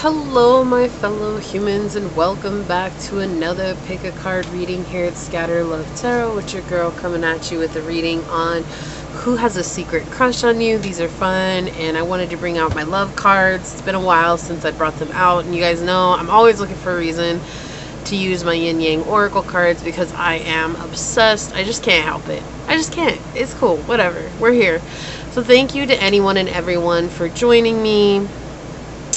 Hello, my fellow humans, and welcome back to another pick a card reading here at Scatter Love Tarot, with your girl coming at you with a reading on who has a secret crush on you. These are fun, and I wanted to bring out my love cards. It's been a while since I brought them out, and you guys know I'm always looking for a reason to use my yin yang oracle cards because I am obsessed. I just can't help it. I just can't. It's cool. Whatever. We're here. So thank you to anyone and everyone for joining me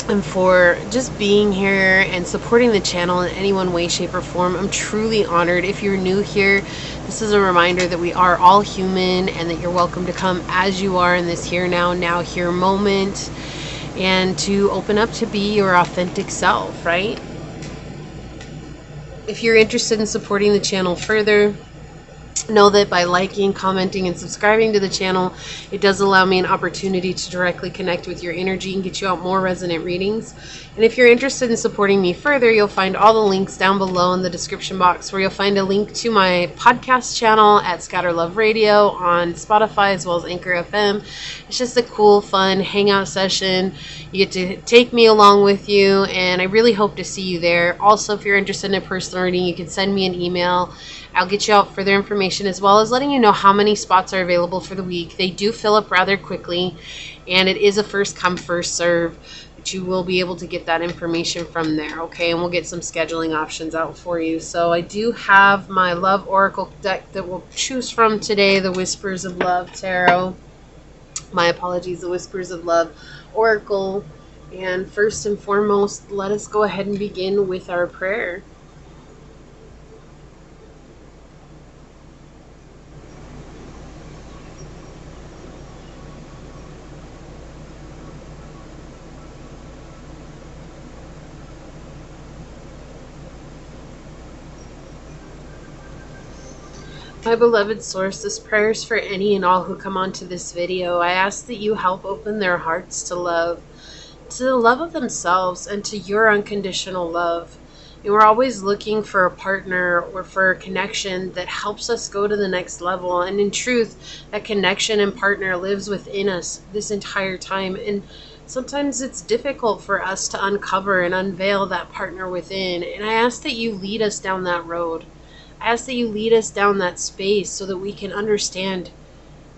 and for just being here and supporting the channel in any one way, shape, or form. I'm truly honored. If you're new here, this is a reminder that we are all human and that you're welcome to come as you are in this here, now, here moment, and to open up to be your authentic self, right? If you're interested in supporting the channel further, know that by liking, commenting, and subscribing to the channel, it does allow me an opportunity to directly connect with your energy and get you out more resonant readings. And if you're interested in supporting me further, you'll find all the links down below in the description box, where you'll find a link to my podcast channel at Scatter Love Radio on Spotify as well as Anchor FM. It's just a cool, fun hangout session. You get to take me along with you, and I really hope to see you there. Also, if you're interested in a personal reading, you can send me an email. I'll get you out further information, as well as letting you know how many spots are available for the week. They do fill up rather quickly, and it is a first come, first serve, but you will be able to get that information from there, okay? And we'll get some scheduling options out for you. So I do have my Love Oracle deck that we'll choose from today, the Whispers of Love Tarot. My apologies, the Whispers of Love Oracle. And first and foremost, let us go ahead and begin with our prayer. My beloved source, this prayer is for any and all who come onto this video. I ask that you help open their hearts to the love of themselves, and to your unconditional love. And we're always looking for a partner or for a connection that helps us go to the next level. And in truth, that connection and partner lives within us this entire time. And sometimes it's difficult for us to uncover and unveil that partner within. And I ask that you lead us down that road. I ask that you lead us down that space so that we can understand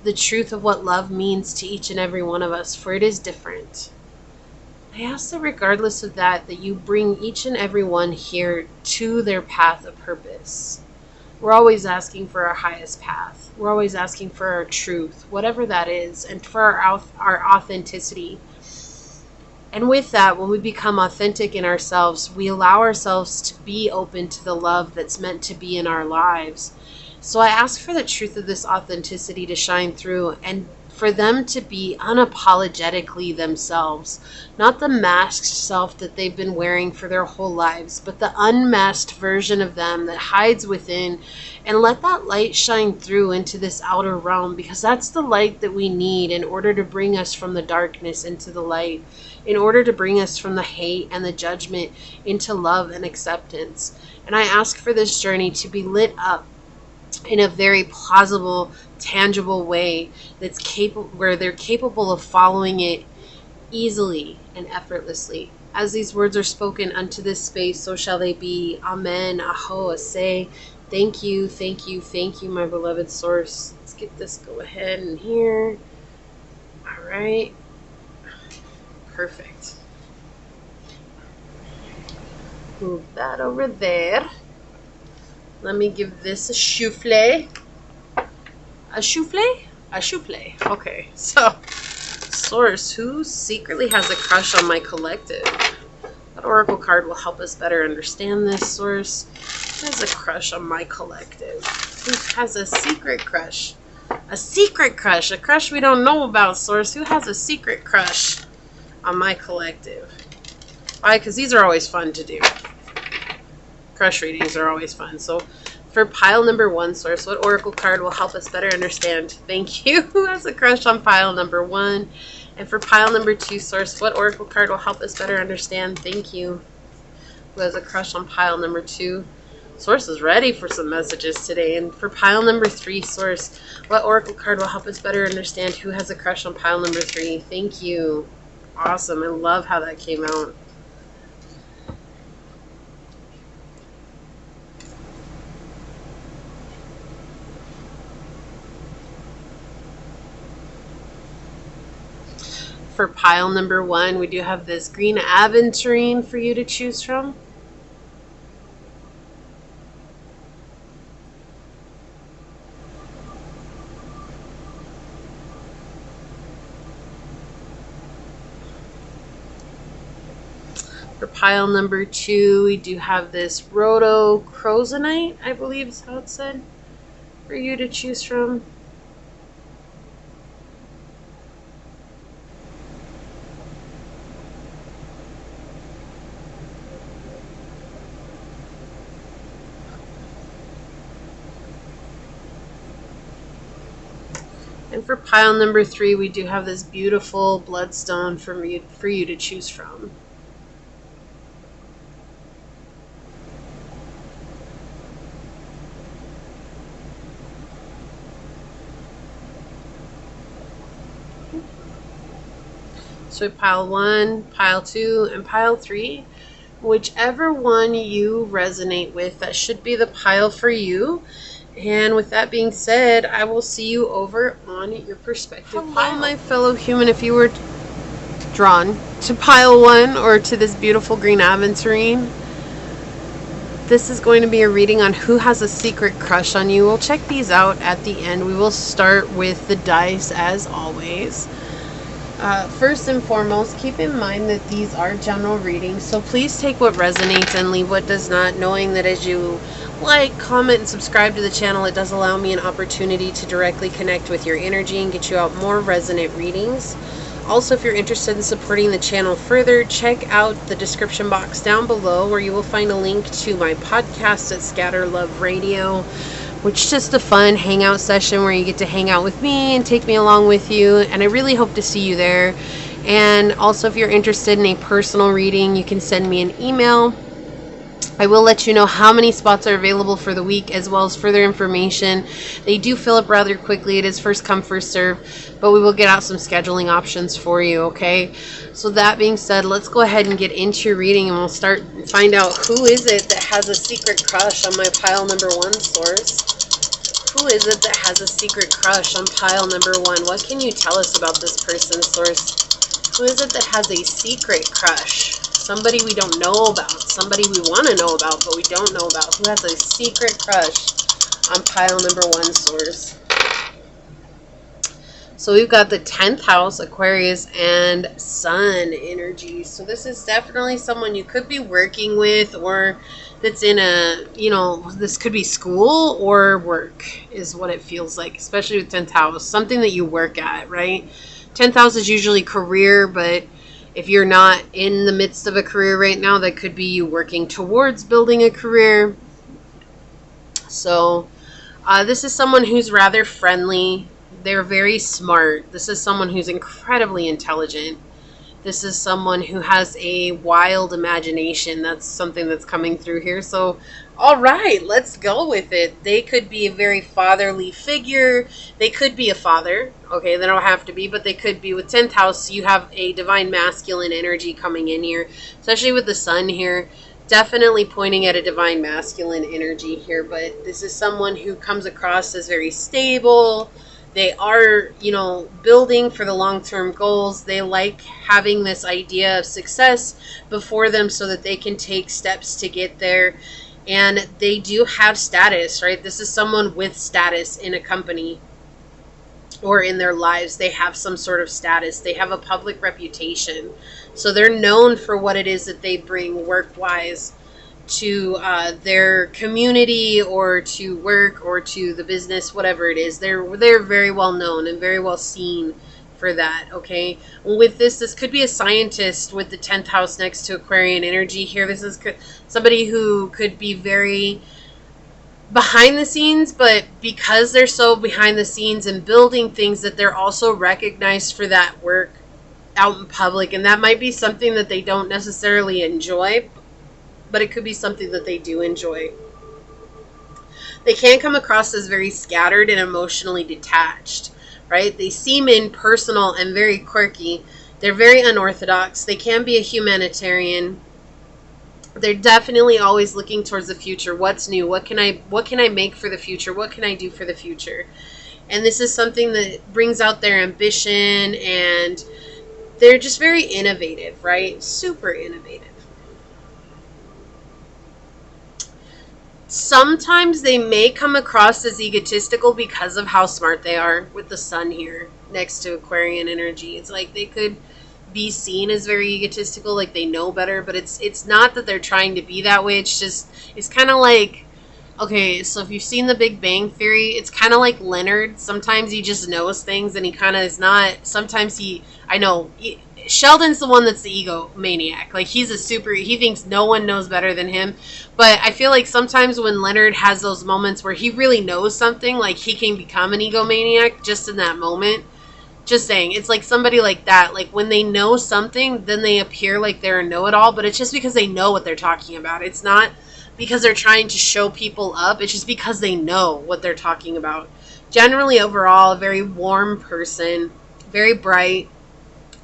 the truth of what love means to each and every one of us, for it is different. I ask that regardless of that you bring each and every one here to their path of purpose. We're always asking for our highest path. We're always asking for our truth, whatever that is, and for our authenticity. And with that, when we become authentic in ourselves, we allow ourselves to be open to the love that's meant to be in our lives. So I ask for the truth of this authenticity to shine through, and for them to be unapologetically themselves. Not the masked self that they've been wearing for their whole lives, but the unmasked version of them that hides within. And let that light shine through into this outer realm, because that's the light that we need in order to bring us from the darkness into the light, in order to bring us from the hate and the judgment into love and acceptance. And I ask for this journey to be lit up in a very plausible, tangible way that's capable, where they're capable of following it easily and effortlessly. As these words are spoken unto this space, so shall they be. Amen. Aho, Asay. Thank you, thank you, thank you, my beloved source. Let's get this go ahead in here. All right. Perfect. Move that over there. Let me give this a souffle. A souffle? A souffle. Okay, so source, who secretly has a crush on my collective? That oracle card will help us better understand this, source. Who has a crush on my collective? Who has a secret crush? A secret crush. A crush we don't know about, source. Who has a secret crush on my collective? Why? Because these are always fun to do. Crush readings are always fun. So for pile number 1, source, what oracle card will help us better understand? Thank you. Who has a crush on pile number 1? And for pile number 2, source, what oracle card will help us better understand? Thank you. Who has a crush on pile number 2? Source is ready for some messages today. And for pile number 3, source, what oracle card will help us better understand who has a crush on pile number 3? Thank you. Awesome. I love how that came out. for pile number 1, we do have this green aventurine for you to choose from. For pile number 2, we do have this rhodochrosonite, I believe is how it said, for you to choose from. And for pile number 3, we do have this beautiful bloodstone for you to choose from. So pile 1, pile 2, and pile 3, whichever one you resonate with, that should be the pile for you. And with that being said, I will see you over on your perspective pile. My fellow human, if you were drawn to pile 1 or to this beautiful green aventurine, this is going to be a reading on who has a secret crush on you. We'll check these out at the end. We will start with the dice as always. First and foremost, keep in mind that these are general readings, so please take what resonates and leave what does not, knowing that as you like, comment, and subscribe to the channel, it does allow me an opportunity to directly connect with your energy and get you out more resonant readings. Also, if you're interested in supporting the channel further, check out the description box down below where you will find a link to my podcast at Scatter Love Radio, which is just a fun hangout session where you get to hang out with me and take me along with you, and I really hope to see you there. And also, if you're interested in a personal reading, you can send me an email. I will let you know how many spots are available for the week, as well as further information. They do fill up rather quickly. It is first come, first serve, but we will get out some scheduling options for you, okay? So that being said, let's go ahead and get into your reading, and we'll find out who is it that has a secret crush on my pile number 1 source. Who is it that has a secret crush on pile number 1? What can you tell us about this person, source? Who is it that has a secret crush? Somebody we don't know about. Somebody we want to know about, but we don't know about. Who has a secret crush on pile number 1, source? So we've got the 10th house, Aquarius, and Sun energy. So this is definitely someone you could be working with, or that's in a, this could be school or work is what it feels like, especially with 10th house. Something that you work at, right? 10th house is usually career, but if you're not in the midst of a career right now, that could be you working towards building a career. So this is someone who's rather friendly. They're very smart. This is someone who's incredibly intelligent. This is someone who has a wild imagination. That's something that's coming through here. So, all right, let's go with it. They could be a very fatherly figure. They could be a father. Okay, they don't have to be, but they could be. With 10th house, you have a divine masculine energy coming in here, especially with the sun here. Definitely pointing at a divine masculine energy here, but this is someone who comes across as very stable. They are, building for the long-term goals. They like having this idea of success before them so that they can take steps to get there. And they do have status, right? This is someone with status in a company or in their lives. They have some sort of status. They have a public reputation. So they're known for what it is that they bring work-wise to their community or to work or to the business, whatever it is. They're very well known and very well seen for that, okay? With this could be a scientist with the 10th house next to Aquarian energy here. This is somebody who could be very behind the scenes, but because they're so behind the scenes and building things, that they're also recognized for that work out in public. And that might be something that they don't necessarily enjoy, but it could be something that they do enjoy. They can come across as very scattered and emotionally detached, right? They seem impersonal and very quirky. They're very unorthodox. They can be a humanitarian. They're definitely always looking towards the future. What's new? What can I make for the future? What can I do for the future? And this is something that brings out their ambition and they're just very innovative, right? Super innovative. Sometimes they may come across as egotistical because of how smart they are with the sun here next to Aquarian energy. It's like they could be seen as very egotistical, like they know better, but it's not that they're trying to be that way. It's just, it's kind of like, okay, so if you've seen The Big Bang Theory, it's kind of like Leonard. Sometimes he just knows things and he kind of is not, sometimes Sheldon's the one that's the egomaniac. Like he thinks no one knows better than him. But I feel like sometimes when Leonard has those moments where he really knows something, like he can become an egomaniac just in that moment. Just saying, it's like somebody like that. Like when they know something, then they appear like they're a know-it-all, but it's just because they know what they're talking about. It's not because they're trying to show people up. It's just because they know what they're talking about. Generally, overall, a very warm person, very bright.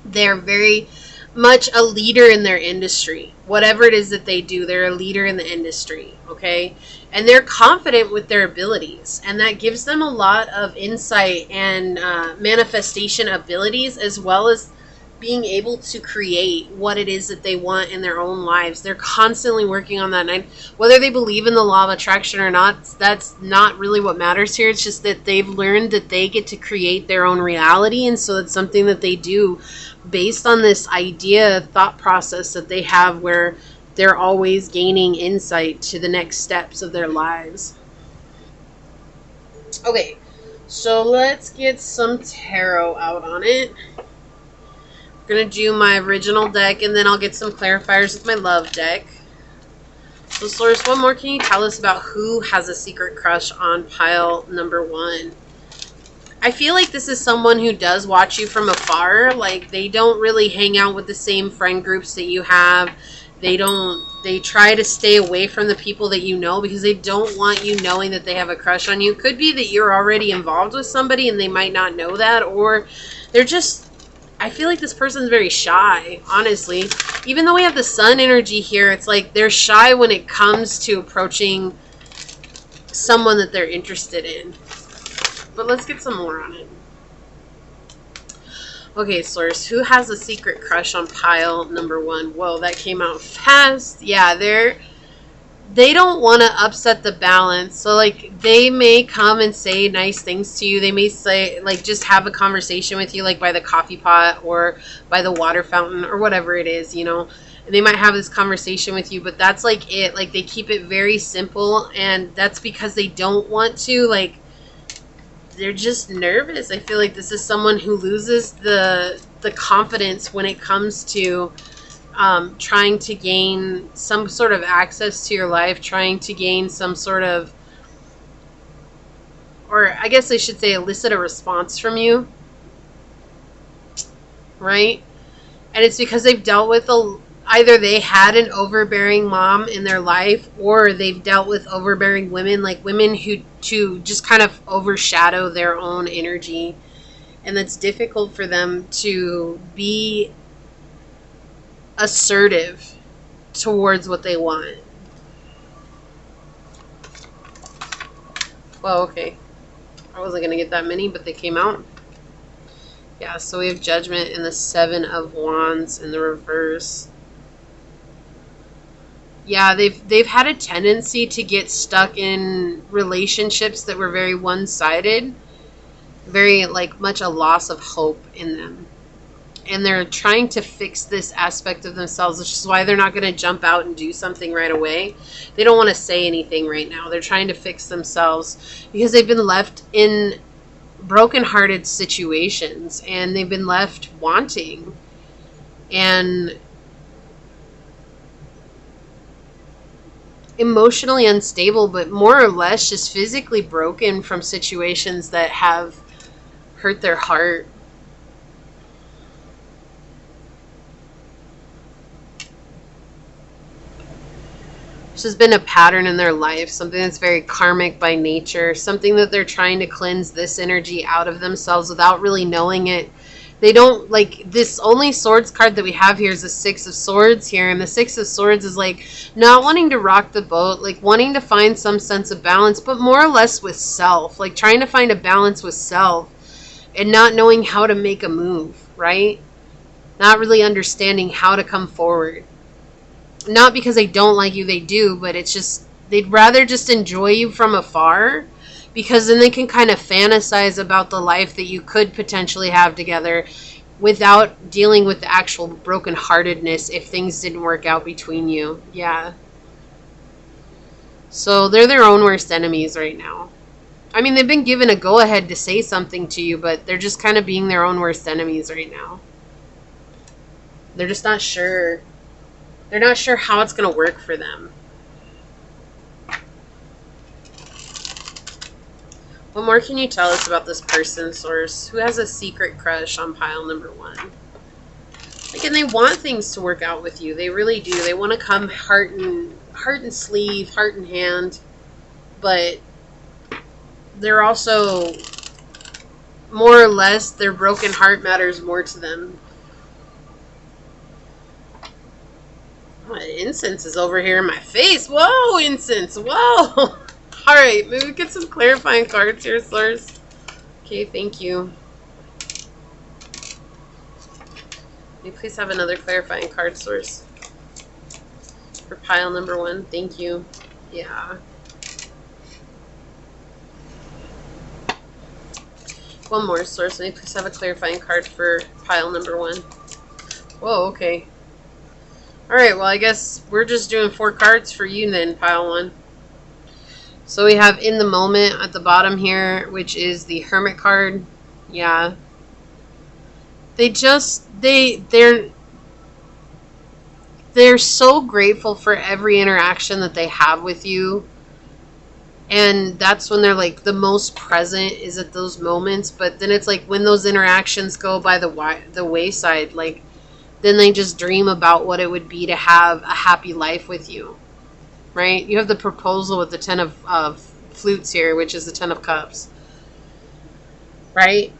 They're very much a leader in their industry. Whatever it is that they do, they're a leader in the industry, okay? And they're confident with their abilities, and that gives them a lot of insight and manifestation abilities, as well as being able to create what it is that they want in their own lives. They're constantly working on that. And whether they believe in the law of attraction or not, that's not really what matters here. It's just that they've learned that they get to create their own reality, and so it's something that they do based on this thought process that they have, where they're always gaining insight to the next steps of their lives. Okay, so let's get some tarot out on it. I'm going to do my original deck, and then I'll get some clarifiers with my love deck. So, Source, what more can you tell us about who has a secret crush on pile number 1? I feel like this is someone who does watch you from afar. Like, they don't really hang out with the same friend groups that you have. They try to stay away from the people that you know because they don't want you knowing that they have a crush on you. Could be that you're already involved with somebody and they might not know that, or they're just, I feel like this person's very shy, honestly. Even though we have the sun energy here, it's like they're shy when it comes to approaching someone that they're interested in. But let's get some more on it. Okay, Source, who has a secret crush on pile number 1? Whoa, that came out fast. Yeah, they don't want to upset the balance. So, like, they may come and say nice things to you. They may say, like, just have a conversation with you, like, by the coffee pot or by the water fountain or whatever it is, you know. And they might have this conversation with you, but that's, like, it. Like, they keep it very simple, and that's because they don't want to, like, they're just nervous. I feel like this is someone who loses the confidence when it comes to trying to gain some sort of access to your life, trying to gain some sort of, or I guess I should say elicit a response from you, right? And it's because they've dealt with either they had an overbearing mom in their life, or they've dealt with overbearing women, like women who just kind of overshadow their own energy, and it's difficult for them to be assertive towards what they want. Well, okay. I wasn't going to get that many, but they came out. Yeah, so we have Judgment and the 7 of Wands in the reverse. Yeah, they've had a tendency to get stuck in relationships that were very one-sided, very, like, much a loss of hope in them. And they're trying to fix this aspect of themselves, which is why they're not going to jump out and do something right away. They don't want to say anything right now. They're trying to fix themselves because they've been left in broken-hearted situations, and they've been left wanting. And emotionally unstable, but more or less just physically broken from situations that have hurt their heart. This has been a pattern in their life, something that's very karmic by nature, something that they're trying to cleanse this energy out of themselves without really knowing it. They don't, like, this only swords card that we have here is the 6 of Swords here, and the 6 of Swords is like not wanting to rock the boat, like wanting to find some sense of balance, but more or less with self, like trying to find a balance with self and not knowing how to make a move, right? not really understanding how to come forward. Not because they don't like you, they do, but it's just they'd rather just enjoy you from afar, because then they can kind of fantasize about the life that you could potentially have together without dealing with the actual brokenheartedness if things didn't work out between you. Yeah. So they're their own worst enemies right now. I mean, they've been given a go-ahead to say something to you, but they're just kind of being their own worst enemies right now. They're just not sure. They're not sure how it's going to work for them. What more can you tell us about this person, Source? Who has a secret crush on pile number 1? Like, and they want things to work out with you. They really do. They want to come heart and sleeve, heart and hand. But they're also, more or less, their broken heart matters more to them. Incense is over here in my face. Whoa, incense. Whoa. Alright, maybe we get some clarifying cards here, Source. Okay, thank you. May you please have another clarifying card, Source? For pile number 1. Thank you. Yeah. One more, Source. May you please have a clarifying card for pile number 1. Whoa, okay. Alright, well, I guess we're just doing 4 cards for you then, pile 1. So we have In the Moment at the bottom here, which is the Hermit card. Yeah. They're so grateful for every interaction that they have with you. And that's when they're like the most present, is at those moments. But then it's like when those interactions go by the wayside, like then they just dream about what it would be to have a happy life with you. Right? You have the proposal with the 10 of flutes here, which is the 10 of cups. Right?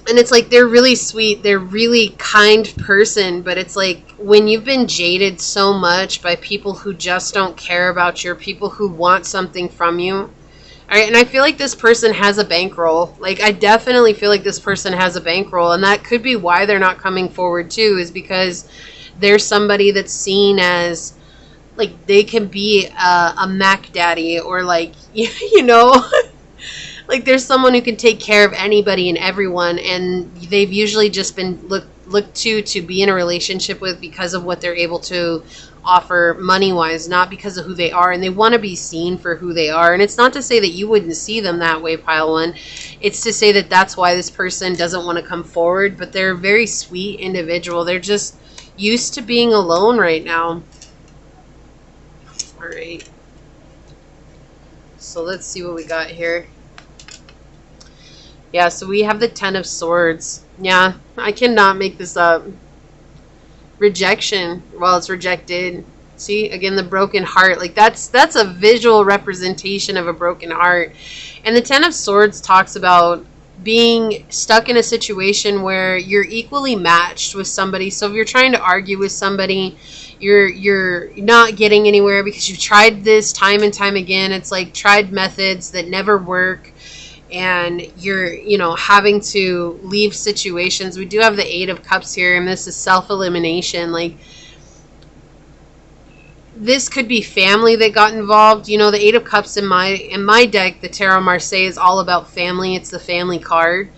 And it's like they're really sweet. They're really kind person. But it's like when you've been jaded so much by people who just don't care about you, or people who want something from you. All right? And I feel like this person has a bankroll. Like, I definitely feel like this person has a bankroll. And that could be why they're not coming forward too, is because there's somebody that's seen as, like, they can be a Mac daddy, or like, you know, like there's someone who can take care of anybody and everyone, and they've usually just been looked to be in a relationship with because of what they're able to offer money-wise, not because of who they are, and they want to be seen for who they are. And it's not to say that you wouldn't see them that way, pile 1. It's to say that that's why this person doesn't want to come forward, but they're a very sweet individual. They're just used to being alone right now. Alright, so let's see what we got here. Yeah, so we have the 10 of Swords. Yeah, I cannot make this up. Rejection. Well, it's rejected. See, again, the broken heart. Like, that's a visual representation of a broken heart. And the 10 of Swords talks about being stuck in a situation where you're equally matched with somebody. So if you're trying to argue with somebody, you're not getting anywhere because you've tried this time and time again. It's like tried methods that never work, and you're, you know, having to leave situations. We do have the 8 of Cups here, and this is self-elimination. Like, this could be family that got involved. You know, the 8 of Cups in my deck, the Tarot Marseille, is all about family. It's the family card.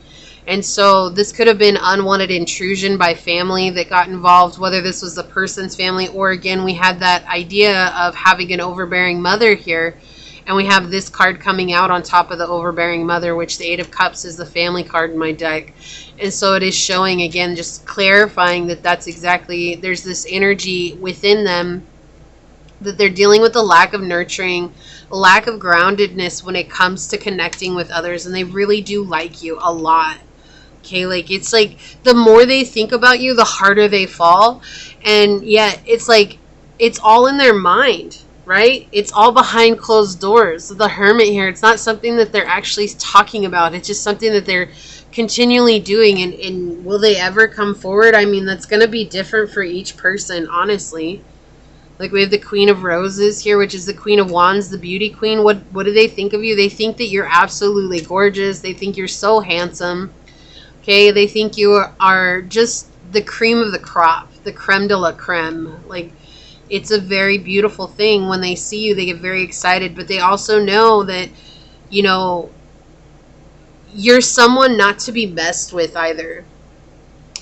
And so this could have been unwanted intrusion by family that got involved, whether this was the person's family, or again, we had that idea of having an overbearing mother here. And we have this card coming out on top of the overbearing mother, which the 8 of Cups is the family card in my deck. And so it is showing, again, just clarifying that that's exactly, there's this energy within them that they're dealing with a lack of nurturing, a lack of groundedness when it comes to connecting with others. And they really do like you a lot. Okay, like, it's like the more they think about you, the harder they fall. And yet it's like, it's all in their mind. Right? It's all behind closed doors. The Hermit here, it's not something that they're actually talking about. It's just something that they're continually doing. And will they ever come forward? I mean, that's going to be different for each person, honestly. Like, we have the Queen of Roses here, which is the Queen of Wands, the beauty queen. What do they think of you? They think that you're absolutely gorgeous. They think you're so handsome. Okay? They think you are just the cream of the crop, the creme de la creme. Like, it's a very beautiful thing. When they see you, they get very excited, but they also know that, you know, you're someone not to be messed with either.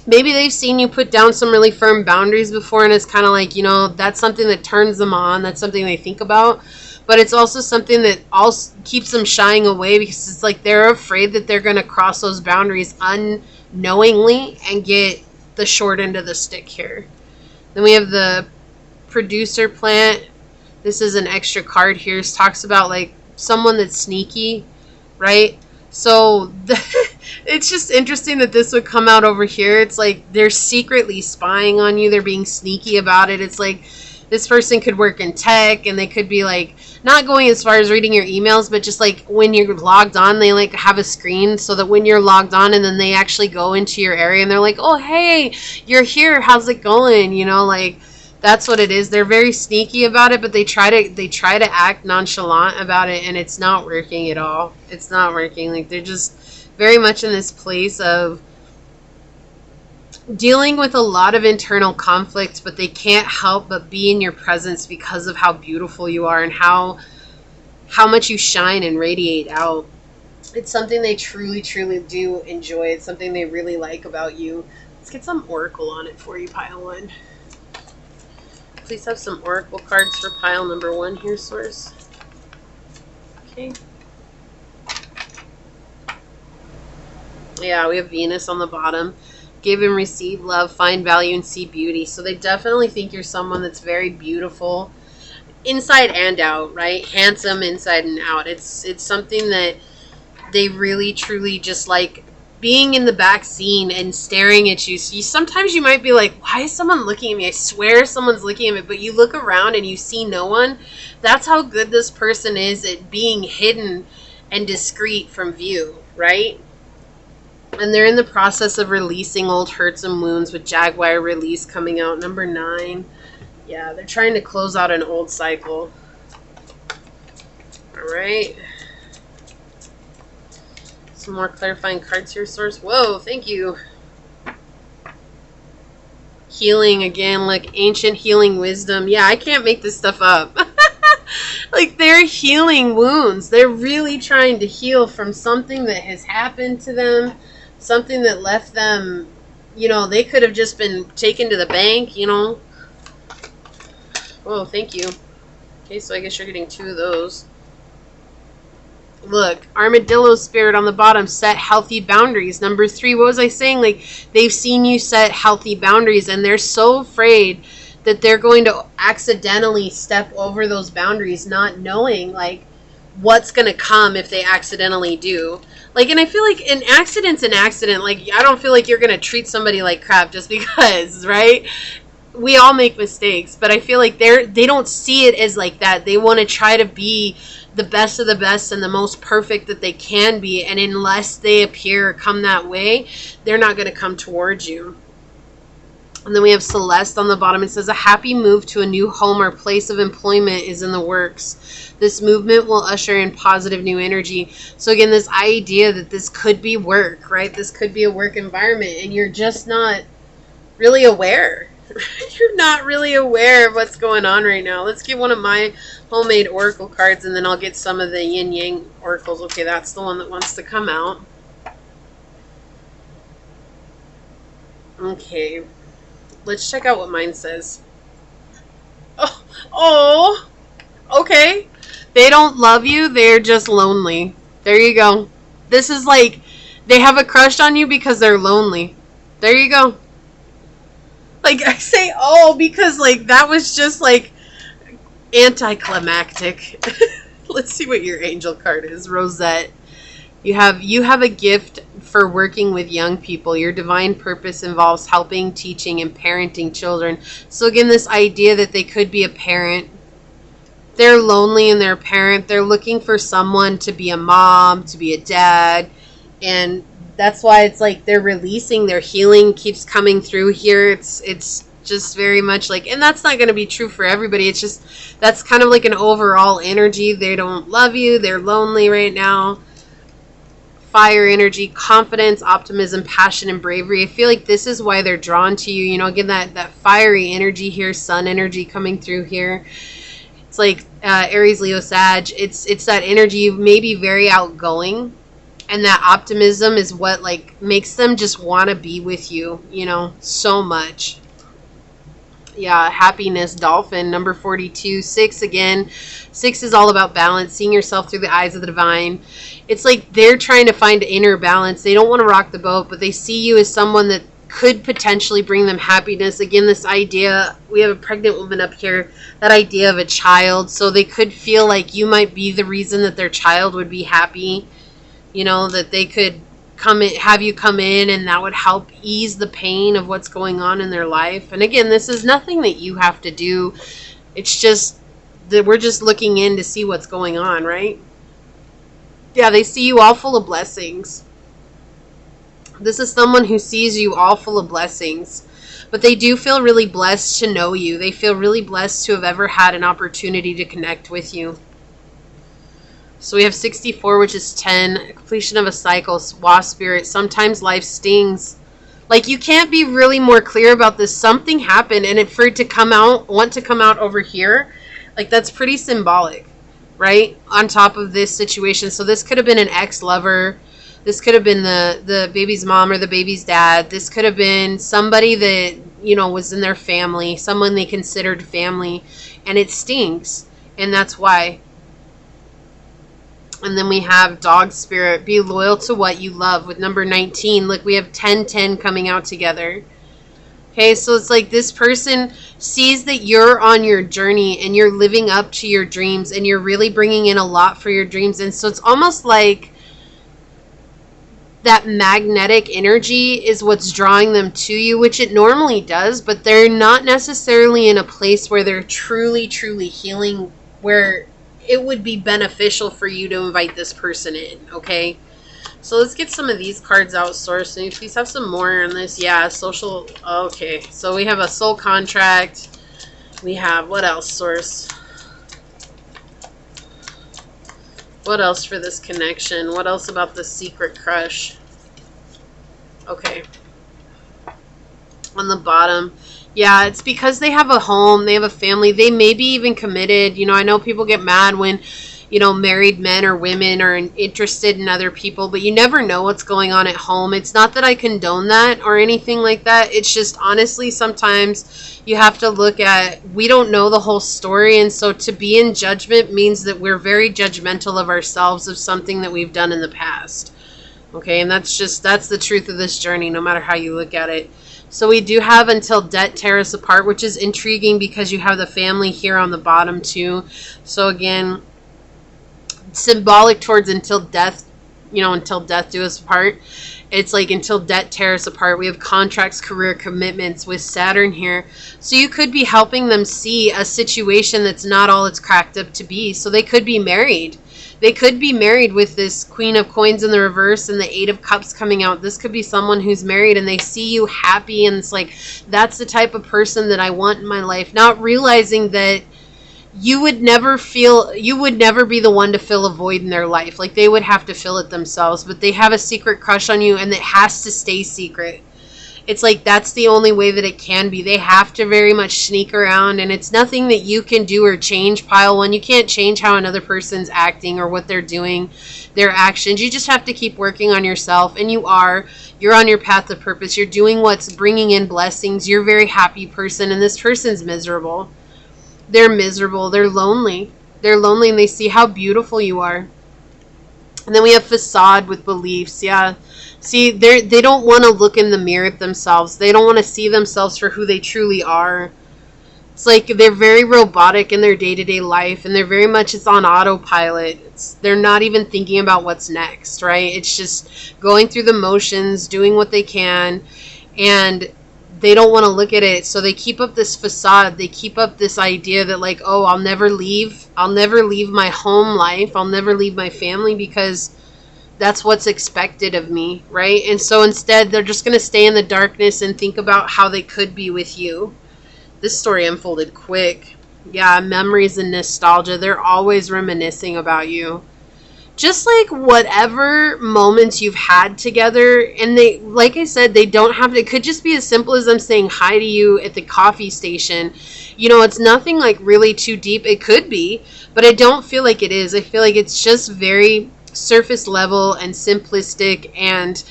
Maybe they've seen you put down some really firm boundaries before, and it's kind of like, you know, that's something that turns them on. That's something they think about. But it's also something that also keeps them shying away, because it's like they're afraid that they're going to cross those boundaries unknowingly and get the short end of the stick here. Then we have the producer plant. This is an extra card here. It talks about like someone that's sneaky, right? So it's just interesting that this would come out over here. It's like they're secretly spying on you. They're being sneaky about it. It's like this person could work in tech, and they could be like not going as far as reading your emails, but just like when you're logged on, they like have a screen so that when you're logged on, and then they actually go into your area and they're like, oh, hey, you're here. How's it going? You know, like that's what it is. They're very sneaky about it, but they try to act nonchalant about it, and it's not working at all. It's not working. Like they're just very much in this place of dealing with a lot of internal conflicts, but they can't help but be in your presence because of how beautiful you are and how much you shine and radiate out. It's something they truly, truly do enjoy. It's something they really like about you. Let's get some oracle on it for you, pile one. Please have some oracle cards for pile number one here, source. Okay. Yeah, we have Venus on the bottom. Give and receive love, find value, and see beauty. So they definitely think you're someone that's very beautiful inside and out, right? Handsome inside and out. It's something that they really, truly just like being in the back scene and staring at you. So sometimes you might be like, why is someone looking at me? I swear someone's looking at me. But you look around and you see no one. That's how good this person is at being hidden and discreet from view, right? And they're in the process of releasing old hurts and wounds with Jaguar release coming out. Number 9. Yeah, they're trying to close out an old cycle. All right. Some more clarifying cards here, source. Whoa, thank you. Healing again, like ancient healing wisdom. Yeah, I can't make this stuff up. Like they're healing wounds. They're really trying to heal from something that has happened to them. Something that left them, you know, they could have just been taken to the bank, you know. Oh, thank you. Okay, so I guess you're getting 2 of those. Look, armadillo spirit on the bottom, set healthy boundaries. Number 3, what was I saying? Like, they've seen you set healthy boundaries, and they're so afraid that they're going to accidentally step over those boundaries, not knowing, like, what's going to come if they accidentally do. Like, and I feel like an accident's an accident. Like, I don't feel like you're going to treat somebody like crap just because, right? We all make mistakes, but I feel like they don't see it as like that. They want to try to be the best of the best and the most perfect that they can be, and unless they appear or come that way, they're not going to come towards you. And then we have Celeste on the bottom. It says a happy move to a new home or place of employment is in the works. This movement will usher in positive new energy. So again, this idea that this could be work, right? This could be a work environment, and you're just not really aware. You're not really aware of what's going on right now. Let's get one of my homemade oracle cards, and then I'll get some of the yin yang oracles. Okay, that's the one that wants to come out. Okay, let's check out what mine says. Oh, okay. They don't love you. They're just lonely. There you go. This is like they have a crush on you because they're lonely. There you go. Like, I say, oh, because, like, that was just, like, anticlimactic. Let's see what your angel card is. Rosette. You have a gift for working with young people. Your divine purpose involves helping, teaching, and parenting children. So, again, this idea that they could be a parent. They're lonely and they're a parent. They're looking for someone to be a mom, to be a dad, and that's why it's like they're releasing, their healing keeps coming through here. It's just very much like, and that's not going to be true for everybody. It's just, that's kind of like an overall energy. They don't love you. They're lonely right now. fire energy, confidence, optimism, passion, and bravery. I feel like this is why they're drawn to you. You know, again, that fiery energy here, sun energy coming through here. It's like Aries, Leo, Sag. It's that energy. You may be very outgoing, and that optimism is what like makes them just want to be with you, you know, so much. Yeah, happiness, dolphin, number 42. 6 again. 6 is all about balance, seeing yourself through the eyes of the divine. It's like they're trying to find inner balance. They don't want to rock the boat, but they see you as someone that could potentially bring them happiness. Again, this idea, we have a pregnant woman up here, that idea of a child. So they could feel like you might be the reason that their child would be happy. You know, that they could come in, have you come in, and that would help ease the pain of what's going on in their life. And again, this is nothing that you have to do. It's just that we're just looking in to see what's going on, right? Yeah, they see you all full of blessings. This is someone who sees you all full of blessings. But they do feel really blessed to know you. They feel really blessed to have ever had an opportunity to connect with you. So we have 64, which is 10. Completion of a cycle. Wasp spirit. Sometimes life stings. Like, you can't be really more clear about this. Something happened, and for it to come out, want to come out over here, like, that's pretty symbolic, right? On top of this situation. So this could have been an ex-lover. This could have been the baby's mom or the baby's dad. This could have been somebody that, you know, was in their family. Someone they considered family. And it stings. And that's why. And then we have dog spirit. Be loyal to what you love with number 19. Look, we have 10-10 coming out together. Okay, so it's like this person sees that you're on your journey and you're living up to your dreams and you're really bringing in a lot for your dreams. And so it's almost like that magnetic energy is what's drawing them to you, which it normally does, but they're not necessarily in a place where they're truly, truly healing, where it would be beneficial for you to invite this person in, okay? So let's get some of these cards out, Source. And please have some more on this. Yeah, social. Okay, so we have a soul contract. We have, what else, Source? What else for this connection? What else about the secret crush? Okay. On the bottom. Yeah, it's because they have a home, they have a family, they may be even committed. You know, I know people get mad when, you know, married men or women are interested in other people, but you never know what's going on at home. It's not that I condone that or anything like that. It's just, honestly, sometimes you have to look at, we don't know the whole story, and so to be in judgment means that we're very judgmental of ourselves, of something that we've done in the past. Okay, and that's the truth of this journey, no matter how you look at it. So we do have until death tear us apart, which is intriguing because you have the family here on the bottom too. So again, symbolic towards until death, you know, until death do us apart. It's like until death tear us apart. We have contracts, career, commitments with Saturn here. So you could be helping them see a situation that's not all it's cracked up to be. So they could be married. They could be married with this Queen of Coins in the reverse and the 8 of Cups coming out. This could be someone who's married and they see you happy, and it's like, that's the type of person that I want in my life. Not realizing that you would never be the one to fill a void in their life. Like, they would have to fill it themselves, but they have a secret crush on you, and it has to stay secret. It's like, that's the only way that it can be. They have to very much sneak around, and it's nothing that you can do or change. Pile one, you can't change how another person's acting or what they're doing, their actions. You just have to keep working on yourself, and you're on your path of purpose. You're doing what's bringing in blessings. You're a very happy person, and this person's miserable. They're miserable. They're lonely. They're lonely, and they see how beautiful you are. And then we have facade with beliefs. Yeah. See, they don't want to look in the mirror at themselves. They don't want to see themselves for who they truly are. It's like they're very robotic in their day-to-day life, and they're very much, it's on autopilot. They're not even thinking about what's next, right? It's just going through the motions, doing what they can, and they don't want to look at it. So they keep up this facade. They keep up this idea that, like, oh, I'll never leave my home life. I'll never leave my family because that's what's expected of me, right? And so instead, they're just going to stay in the darkness and think about how they could be with you. This story unfolded quick. Yeah, memories and nostalgia. They're always reminiscing about you. just like whatever moments you've had together, and they, like I said, they don't have to, it could just be as simple as them saying hi to you at the coffee station. You know, it's nothing like really too deep. It could be, but I don't feel like it is. I feel like it's just very surface level and simplistic, and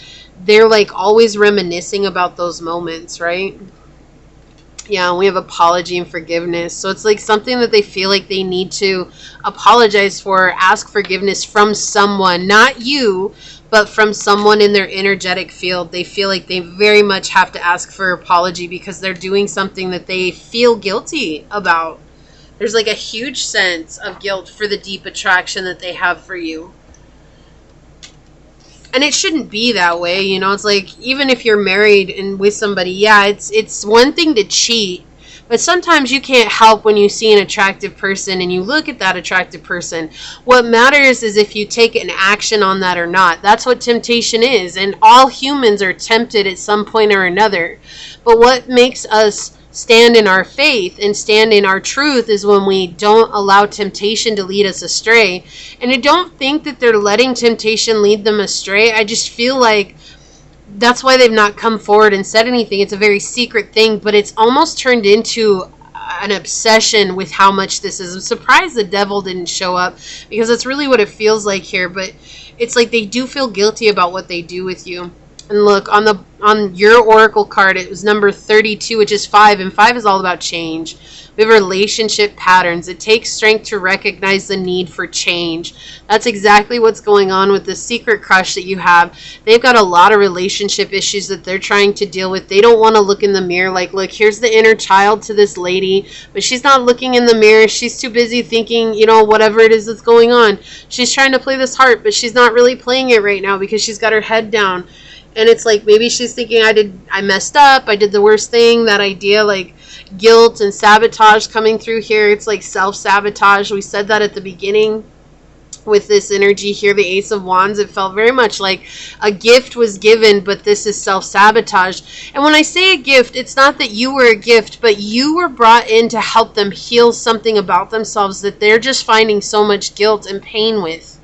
they're like always reminiscing about those moments, right? Yeah, we have apology and forgiveness. So it's like something that they feel like they need to apologize for, ask forgiveness from someone, not you, but from someone in their energetic field. They feel like they very much have to ask for apology because they're doing something that they feel guilty about. There's like a huge sense of guilt for the deep attraction that they have for you. And it shouldn't be that way, you know. It's like, even if you're married and with somebody, yeah, it's one thing to cheat, but sometimes you can't help when you see an attractive person and you look at that attractive person. What matters is if you take an action on that or not. That's what temptation is, and all humans are tempted at some point or another. But what makes us stand in our faith and stand in our truth is when we don't allow temptation to lead us astray. And I don't think that they're letting temptation lead them astray. I just feel like that's why they've not come forward and said anything. It's a very secret thing, but it's almost turned into an obsession with how much this is. I'm surprised the devil didn't show up, because that's really what it feels like here. But it's like they do feel guilty about what they do with you. And look, on your oracle card, it was number 32, which is 5, and 5 is all about change. We have relationship patterns. It takes strength to recognize the need for change. That's exactly what's going on with the secret crush that you have. They've got a lot of relationship issues that they're trying to deal with. They don't want to look in the mirror like, look, here's the inner child to this lady, but she's not looking in the mirror. She's too busy thinking, you know, whatever it is that's going on. She's trying to play this harp, but she's not really playing it right now because she's got her head down. And it's like, maybe she's thinking, I messed up, I did the worst thing. That idea, like guilt and sabotage coming through here. It's like self-sabotage. We said that at the beginning with this energy here, the Ace of Wands. It felt very much like a gift was given, but this is self-sabotage. And when I say a gift, it's not that you were a gift, but you were brought in to help them heal something about themselves that they're just finding so much guilt and pain with,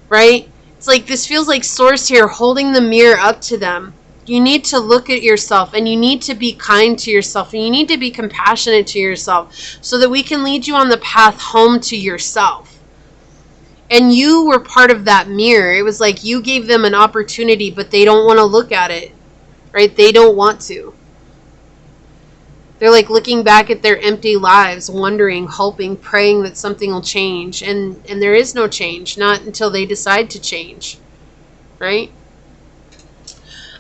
right? It's like, this feels like Source here holding the mirror up to them. You need to look at yourself, and you need to be kind to yourself, and you need to be compassionate to yourself so that we can lead you on the path home to yourself. And you were part of that mirror. It was like you gave them an opportunity, but they don't want to look at it, right? They don't want to. They're like looking back at their empty lives, wondering, hoping, praying that something will change. And there is no change, not until they decide to change, right?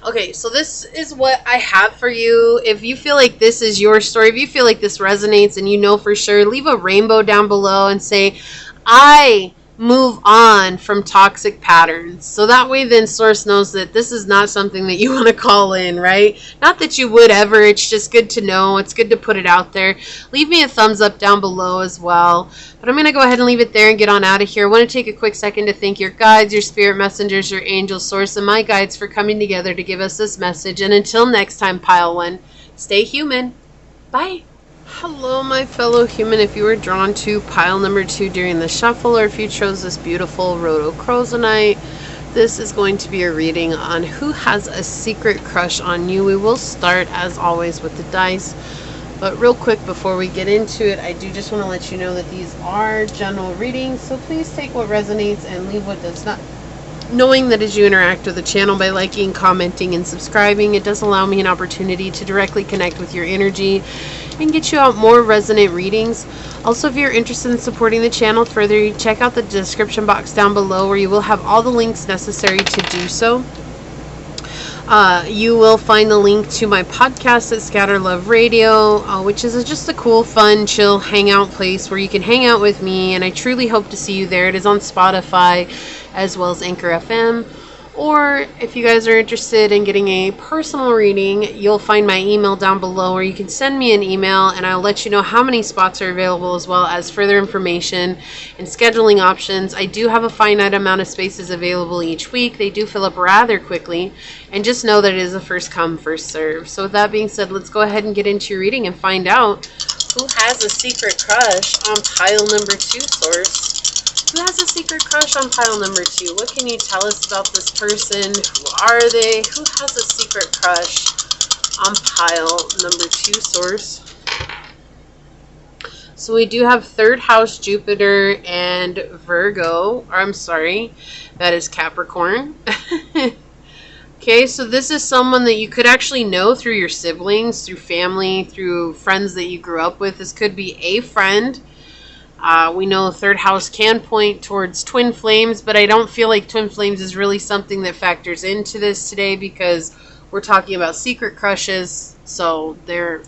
Okay, so this is what I have for you. If you feel like this is your story, if you feel like this resonates and you know for sure, leave a rainbow down below and say, I move on from toxic patterns. So that way then Source knows that this is not something that you want to call in, right? Not that you would ever. It's just good to know. It's good to put it out there. Leave me a thumbs up down below as well. But I'm going to go ahead and leave it there and get on out of here. I want to take a quick second to thank your guides, your spirit messengers, your angel Source, and my guides for coming together to give us this message. And until next time, Pile 1, stay human. Bye. Hello, my fellow human. If you were drawn to pile number 2 during the shuffle, or if you chose this beautiful rhodochrosonite, this is going to be a reading on who has a secret crush on you. We will start, as always, with the dice. But real quick, before we get into it, I do just want to let you know that these are general readings, so please take what resonates and leave what does not. Knowing that as you interact with the channel by liking, commenting, and subscribing, it does allow me an opportunity to directly connect with your energy and get you out more resonant readings. Also, if you're interested in supporting the channel further, check out the description box down below where you will have all the links necessary to do so. You will find the link to my podcast at Scatter Love Radio, which is just a cool, fun, chill hangout place where you can hang out with me, and I truly hope to see you there. It is on Spotify as well as Anchor FM. Or if you guys are interested in getting a personal reading, you'll find my email down below where you can send me an email and I'll let you know how many spots are available, as well as further information and scheduling options. I do have a finite amount of spaces available each week. They do fill up rather quickly, and just know that it is a first come, first serve. So with that being said, let's go ahead and get into your reading and find out who has a secret crush on pile number 2, Source. Who has a secret crush on pile number 2? What can you tell us about this person? Who are they? Who has a secret crush on pile number 2, source? So we do have 3rd house Jupiter and Virgo. Or I'm sorry, that is Capricorn. Okay, so this is someone that you could actually know through your siblings, through family, through friends that you grew up with. This could be a friend. We know 3rd house can point towards twin flames, but I don't feel like twin flames is really something that factors into this today because we're talking about secret crushes. So they're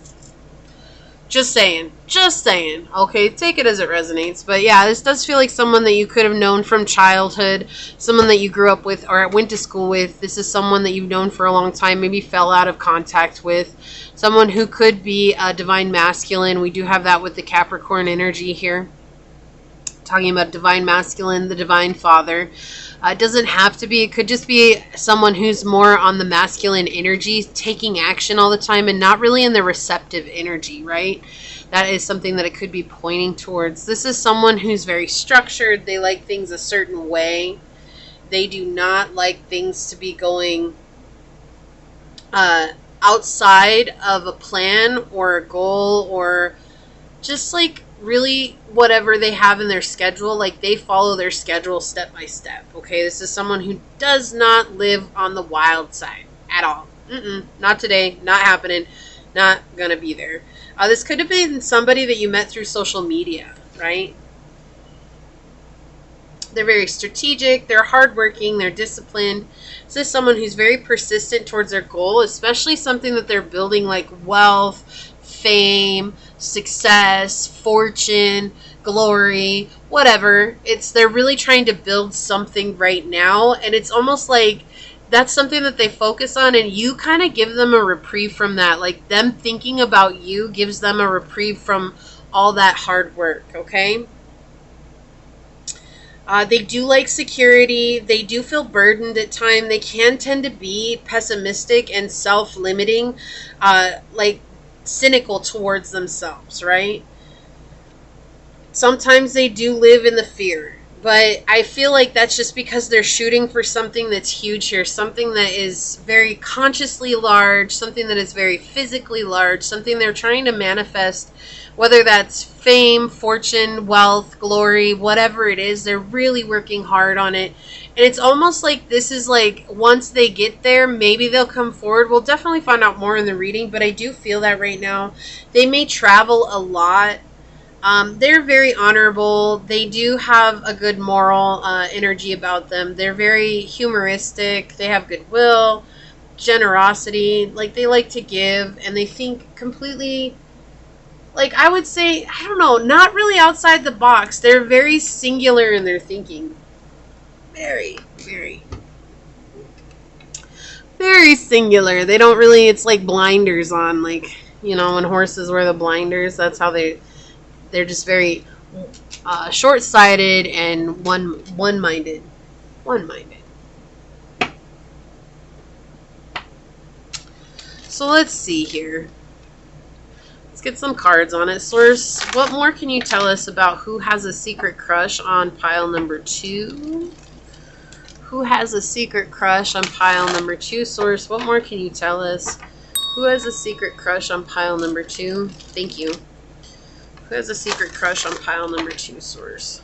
just saying, okay, take it as it resonates. But yeah, this does feel like someone that you could have known from childhood, someone that you grew up with or went to school with. This is someone that you've known for a long time, maybe fell out of contact with, someone who could be a divine masculine. We do have that with the Capricorn energy here. Talking about divine masculine, the divine father. It doesn't have to be. It could just be someone who's more on the masculine energy, taking action all the time and not really in the receptive energy, right? That is something that it could be pointing towards. This is someone who's very structured. They like things a certain way. They do not like things to be going outside of a plan or a goal or just like really whatever they have in their schedule. Like they follow their schedule step by step. Okay, this is someone who does not live on the wild side at all. Not today, not happening, not gonna be there. This could have been somebody that you met through social media, right? They're very strategic, they're hardworking, they're disciplined. This is someone who's very persistent towards their goal, especially something that they're building like wealth, fame, success, fortune, glory, whatever. They're really trying to build something right now, and it's almost like that's something that they focus on, and you kind of give them a reprieve from that. Like them thinking about you gives them a reprieve from all that hard work, okay? They do like security. They do feel burdened at times. They can tend to be pessimistic and self-limiting, like cynical towards themselves, right? Sometimes they do live in the fear, but I feel like that's just because they're shooting for something that's huge here, something that is very consciously large, something that is very physically large, something they're trying to manifest, whether that's fame, fortune, wealth, glory, whatever it is. They're really working hard on it. And it's almost like this is like once they get there, maybe they'll come forward. We'll definitely find out more in the reading, but I do feel that right now. They may travel a lot. They're very honorable. They do have a good moral energy about them. They're very humoristic. They have goodwill, generosity. Like they like to give, and they think completely, like I would say, I don't know, not really outside the box. They're very singular in their thinking. Very, very, very singular. They don't really, it's like blinders on, like, you know, when horses wear the blinders, that's how they're just very short-sighted and one-minded. So let's see here. Let's get some cards on it. Source, what more can you tell us about who has a secret crush on pile number 2? Who has a secret crush on pile number 2? Source, what more can you tell us? Who has a secret crush on pile number 2? Thank you. Who has a secret crush on pile number 2? Source.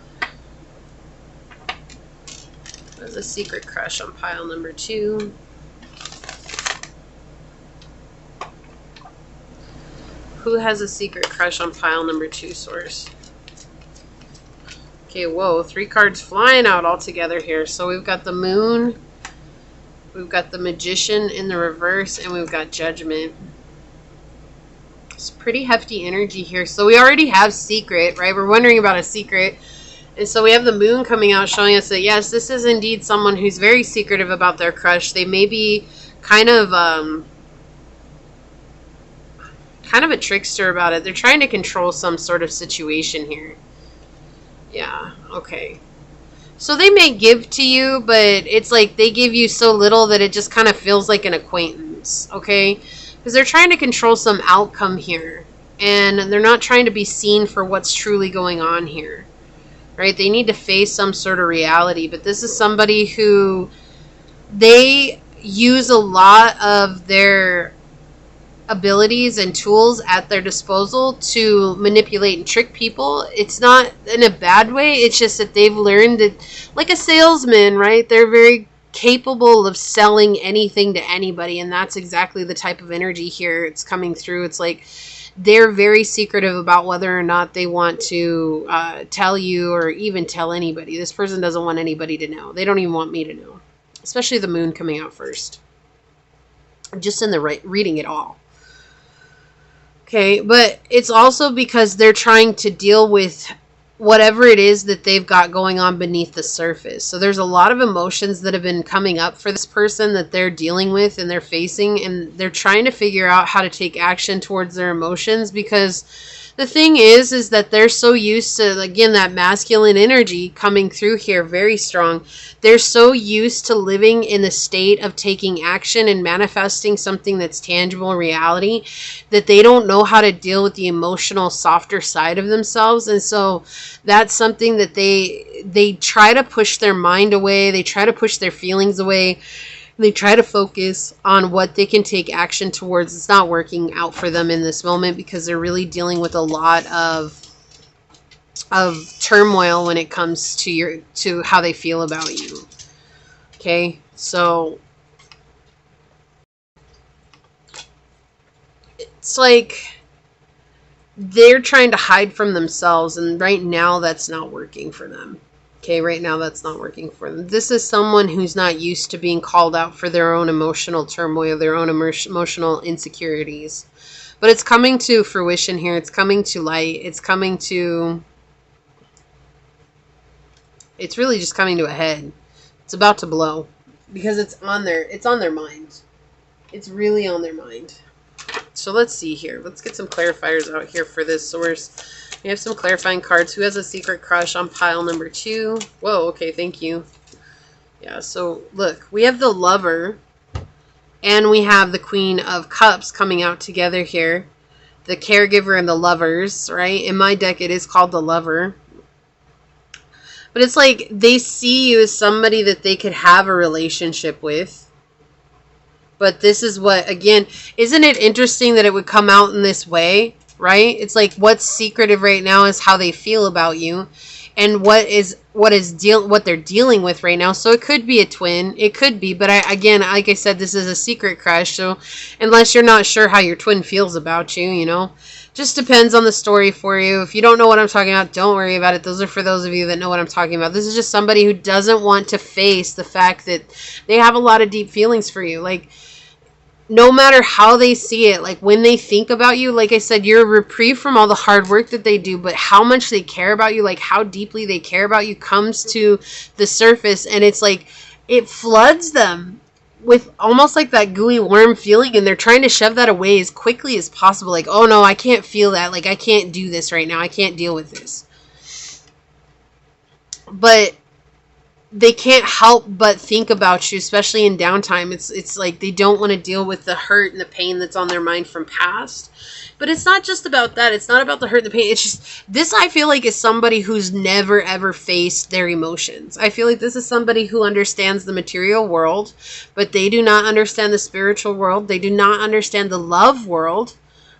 Who has a secret crush on pile number 2? Who has a secret crush on pile number 2? Source. Okay, whoa, 3 cards flying out all together here. So we've got the Moon, we've got the Magician in the reverse, and we've got Judgment. It's pretty hefty energy here. So we already have secret, right? We're wondering about a secret. And so we have the Moon coming out showing us that, yes, this is indeed someone who's very secretive about their crush. They may be kind of a trickster about it. They're trying to control some sort of situation here. Yeah, okay. So they may give to you, but it's like they give you so little that it just kind of feels like an acquaintance, okay? Because they're trying to control some outcome here. And they're not trying to be seen for what's truly going on here, right? They need to face some sort of reality. But this is somebody who they use a lot of their abilities and tools at their disposal to manipulate and trick people. It's not in a bad way. It's just that they've learned that, like a salesman, right? They're very capable of selling anything to anybody, and that's exactly the type of energy here it's coming through. It's like they're very secretive about whether or not they want to tell you or even tell anybody. This person doesn't want anybody to know. They don't even want me to know, especially the moon coming out first. Just in the reading it all. Okay, but it's also because they're trying to deal with whatever it is that they've got going on beneath the surface. So there's a lot of emotions that have been coming up for this person that they're dealing with and they're facing, and they're trying to figure out how to take action towards their emotions, because the thing is that they're so used to, again, that masculine energy coming through here very strong. They're so used to living in the state of taking action and manifesting something that's tangible reality that they don't know how to deal with the emotional, softer side of themselves. And so that's something that they try to push their mind away. They try to push their feelings away. They try to focus on what they can take action towards. It's not working out for them in this moment because they're really dealing with a lot of turmoil when it comes to how they feel about you. Okay, so it's like they're trying to hide from themselves, and right now that's not working for them. Okay, right now that's not working for them. This is someone who's not used to being called out for their own emotional turmoil, their own emotional insecurities. But it's coming to fruition here. It's coming to light. It's really just coming to a head. It's about to blow because it's on their mind. It's really on their mind. So let's see here. Let's get some clarifiers out here for this source. We have some clarifying cards. Who has a secret crush on pile number 2? Whoa, okay, thank you. Yeah, so look, we have the Lover and we have the Queen of Cups coming out together here. The Caregiver and the Lovers, right? In my deck, it is called the Lover. But it's like they see you as somebody that they could have a relationship with. But this is what, again, isn't it interesting that it would come out in this way? Right? It's like what's secretive right now is how they feel about you, and what they're dealing with right now. So it could be a twin, it could be, but again, like I said, this is a secret crush. So unless you're not sure how your twin feels about you, you know, just depends on the story for you. If you don't know what I'm talking about, don't worry about it. Those are for those of you that know what I'm talking about. This is just somebody who doesn't want to face the fact that they have a lot of deep feelings for you. Like, no matter how they see it, like when they think about you, like I said, you're a reprieve from all the hard work that they do, but how much they care about you, like how deeply they care about you comes to the surface, and it's like it floods them with almost like that gooey, warm feeling, and they're trying to shove that away as quickly as possible. Like, oh no, I can't feel that. Like, I can't do this right now. I can't deal with this. But they can't help but think about you, especially in downtime. It's like they don't want to deal with the hurt and the pain that's on their mind from past. But it's not just about that. It's not about the hurt and the pain. It's just, this I feel like is somebody who's never ever faced their emotions. I feel like this is somebody who understands the material world, but they do not understand the spiritual world. They do not understand the love world,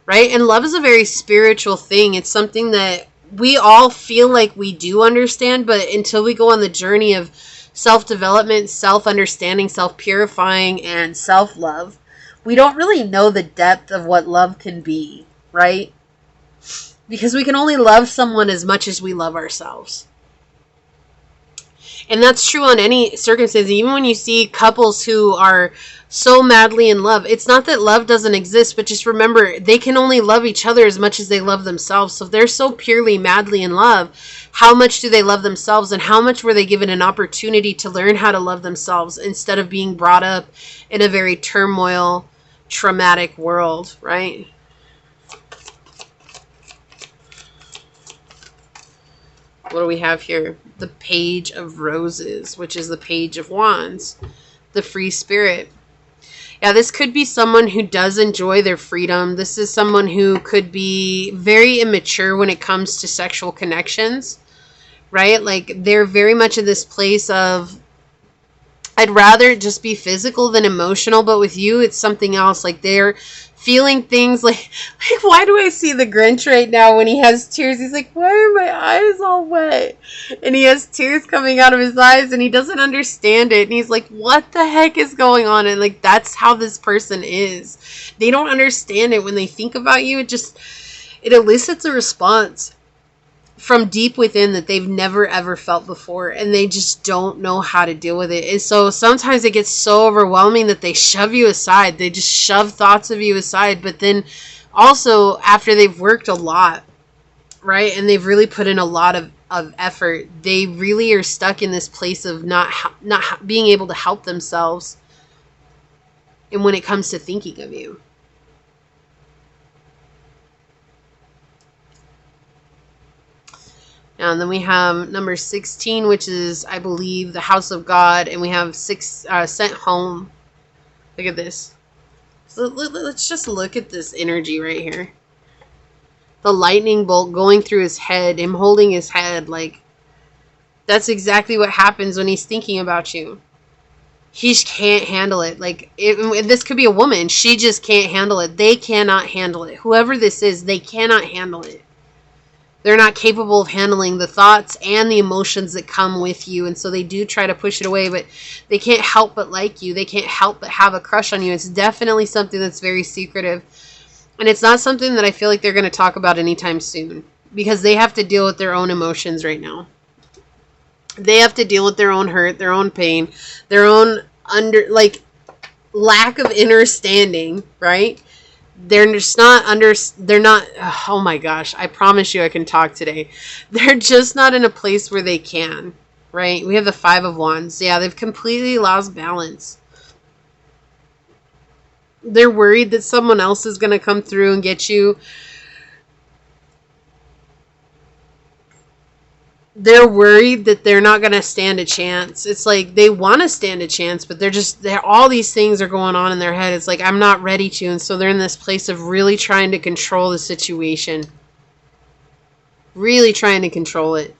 right? And love is a very spiritual thing. It's something that we all feel like we do understand, but until we go on the journey of self-development, self-understanding, self-purifying, and self-love, we don't really know the depth of what love can be, right? Because we can only love someone as much as we love ourselves. And that's true on any circumstance. Even when you see couples who are so madly in love, it's not that love doesn't exist, but just remember, they can only love each other as much as they love themselves. So if they're so purely madly in love, how much do they love themselves, and how much were they given an opportunity to learn how to love themselves instead of being brought up in a very turmoil, traumatic world, right? What do we have here? The Page of Roses, which is the Page of Wands, the free spirit. Yeah, this could be someone who does enjoy their freedom. This is someone who could be very immature when it comes to sexual connections, right? Like they're very much in this place of, I'd rather just be physical than emotional, but with you, it's something else. Like they're feeling things like why do I see the Grinch right now when he has tears? He's like, why are my eyes all wet? And he has tears coming out of his eyes and he doesn't understand it. And he's like, what the heck is going on? And like, that's how this person is. They don't understand it. When they think about you, it elicits a response from deep within that they've never ever felt before, and they just don't know how to deal with it. And so sometimes it gets so overwhelming that they shove you aside. They just shove thoughts of you aside. But then also, after they've worked a lot, right, and they've really put in a lot of effort, they really are stuck in this place of not being able to help themselves. And when it comes to thinking of you, and then we have number 16, which is, I believe, the house of God. And we have 6 sent home. Look at this. So let's just look at this energy right here. The lightning bolt going through his head, him holding his head. Like, that's exactly what happens when he's thinking about you. He can't handle it. Like, this could be a woman. She just can't handle it. They cannot handle it. Whoever this is, they cannot handle it. They're not capable of handling the thoughts and the emotions that come with you. And so they do try to push it away, but they can't help but like you. They can't help but have a crush on you. It's definitely something that's very secretive. And it's not something that I feel like they're going to talk about anytime soon, because they have to deal with their own emotions right now. They have to deal with their own hurt, their own pain, their own lack of understanding, right? They're just not oh my gosh, I promise you I can talk today. They're just not in a place where they can, right? We have the 5 of Wands. Yeah, they've completely lost balance. They're worried that someone else is going to come through and get you. They're worried that they're not going to stand a chance. It's like they want to stand a chance, but all these things are going on in their head. It's like, I'm not ready to. And so they're in this place of really trying to control the situation. Really trying to control it.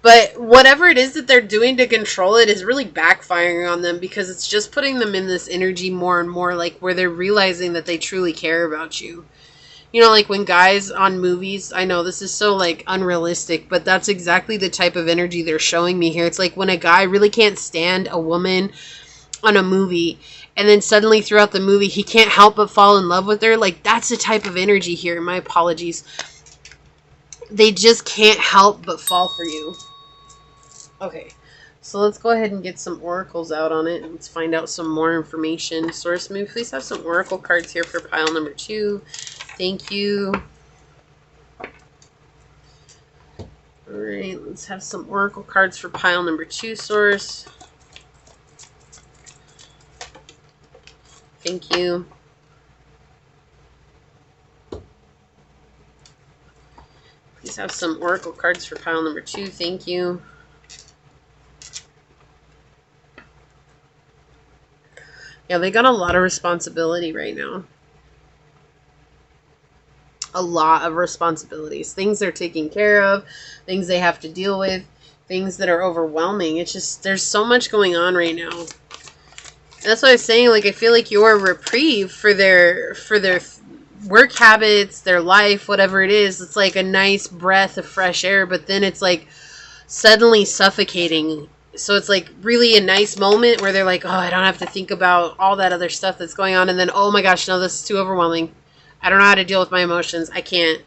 But whatever it is that they're doing to control it is really backfiring on them, because it's just putting them in this energy more and more, like where they're realizing that they truly care about you. You know, like when guys on movies, I know this is so like unrealistic, but that's exactly the type of energy they're showing me here. It's like when a guy really can't stand a woman on a movie, and then suddenly throughout the movie, he can't help but fall in love with her. Like, that's the type of energy here. My apologies. They just can't help but fall for you. Okay. So let's go ahead and get some oracles out on it. Let's find out some more information. Source, may we please have some oracle cards here for pile number 2. Thank you. Alright, let's have some oracle cards for pile number 2, Source. Thank you. Please have some oracle cards for pile number 2. Thank you. Yeah, they got a lot of responsibility right now. A lot of responsibilities. Things they're taking care of. Things they have to deal with. Things that are overwhelming. It's just, there's so much going on right now. And that's what I was saying. Like, I feel like you're a reprieve for their work habits, their life, whatever it is. It's like a nice breath of fresh air, but then it's like suddenly suffocating. So it's like really a nice moment where they're like, oh, I don't have to think about all that other stuff that's going on. And then, oh my gosh, no, this is too overwhelming. I don't know how to deal with my emotions. I can't.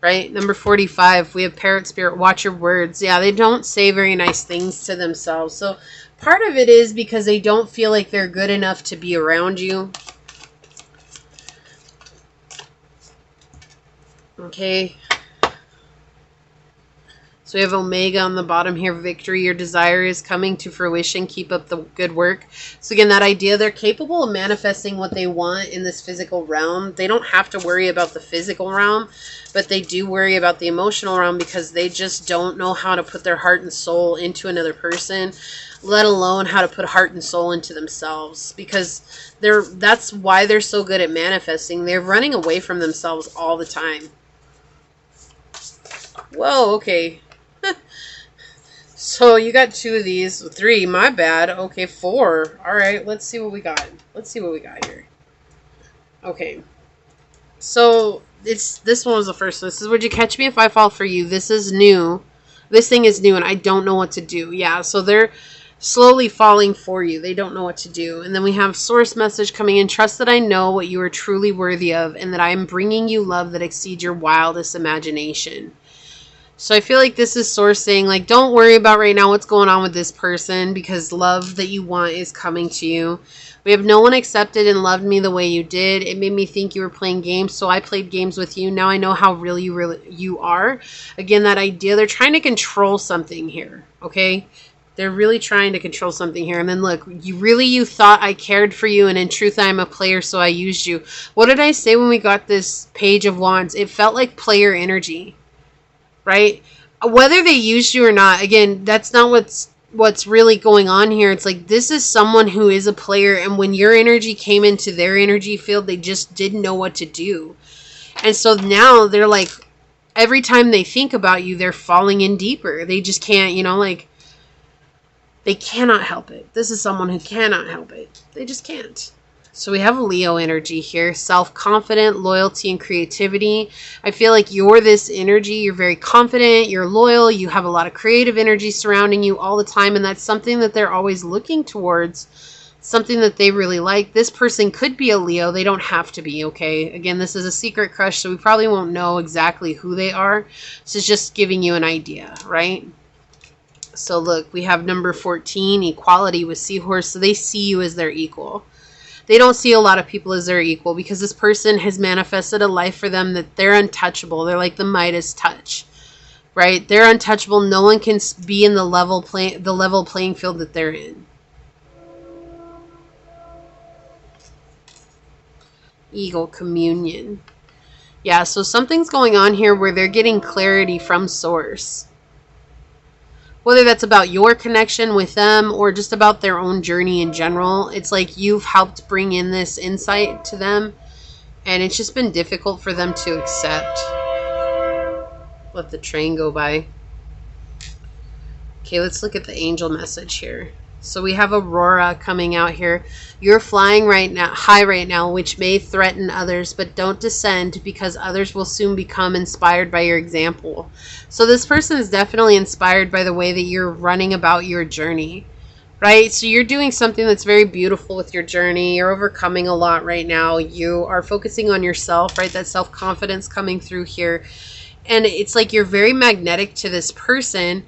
Right? Number 45, we have Parrot Spirit. Watch your words. Yeah, they don't say very nice things to themselves. So part of it is because they don't feel like they're good enough to be around you. Okay. So we have Omega on the bottom here. Victory, your desire is coming to fruition. Keep up the good work. So again, that idea, they're capable of manifesting what they want in this physical realm. They don't have to worry about the physical realm, but they do worry about the emotional realm because they just don't know how to put their heart and soul into another person, let alone how to put heart and soul into themselves, because that's why they're so good at manifesting. They're running away from themselves all the time. Whoa, okay. So you got 2 of these. 3, my bad. Okay, 4. All right, let's see what we got. Let's see what we got here. Okay. So this one was the first one. This is, would you catch me if I fall for you? This is new. This thing is new and I don't know what to do. Yeah, so they're slowly falling for you. They don't know what to do. And then we have source message coming in. Trust that I know what you are truly worthy of and that I am bringing you love that exceeds your wildest imagination. So I feel like this is source saying, like, don't worry about right now what's going on with this person because love that you want is coming to you. We have no one accepted and loved me the way you did. It made me think you were playing games, so I played games with you. Now I know how real you are. Again, that idea, they're trying to control something here, okay? They're really trying to control something here. And then look, you thought I cared for you, and in truth I'm a player, so I used you. What did I say when we got this Page of Wands? It felt like player energy. Right? Whether they used you or not, again, that's not what's really going on here. It's like this is someone who is a player, and when your energy came into their energy field, they just didn't know what to do. And so now they're like, every time they think about you, they're falling in deeper. They just can't, you know, like, they cannot help it. This is someone who cannot help it. They just can't. So we have Leo energy here, self-confident, loyalty, and creativity. I feel like you're this energy. You're very confident. You're loyal. You have a lot of creative energy surrounding you all the time. And that's something that they're always looking towards, something that they really like. This person could be a Leo. They don't have to be, okay? Again, this is a secret crush, so we probably won't know exactly who they are. This is just giving you an idea, right? So look, we have number 14, equality with Seahorse. So they see you as their equal. They don't see a lot of people as their equal because this person has manifested a life for them that they're untouchable. They're like the Midas touch, right? They're untouchable. No one can be in the level playing field that they're in. Eagle communion. Yeah, so something's going on here where they're getting clarity from source. Whether that's about your connection with them or just about their own journey in general, it's like you've helped bring in this insight to them, and it's just been difficult for them to accept. Let the train go by. Okay, let's look at the angel message here. So we have Aurora coming out here. You're flying high right now, which may threaten others, but don't descend because others will soon become inspired by your example. So this person is definitely inspired by the way that you're running about your journey, right? So you're doing something that's very beautiful with your journey. You're overcoming a lot right now. You are focusing on yourself, right? That self-confidence coming through here. And it's like you're very magnetic to this person.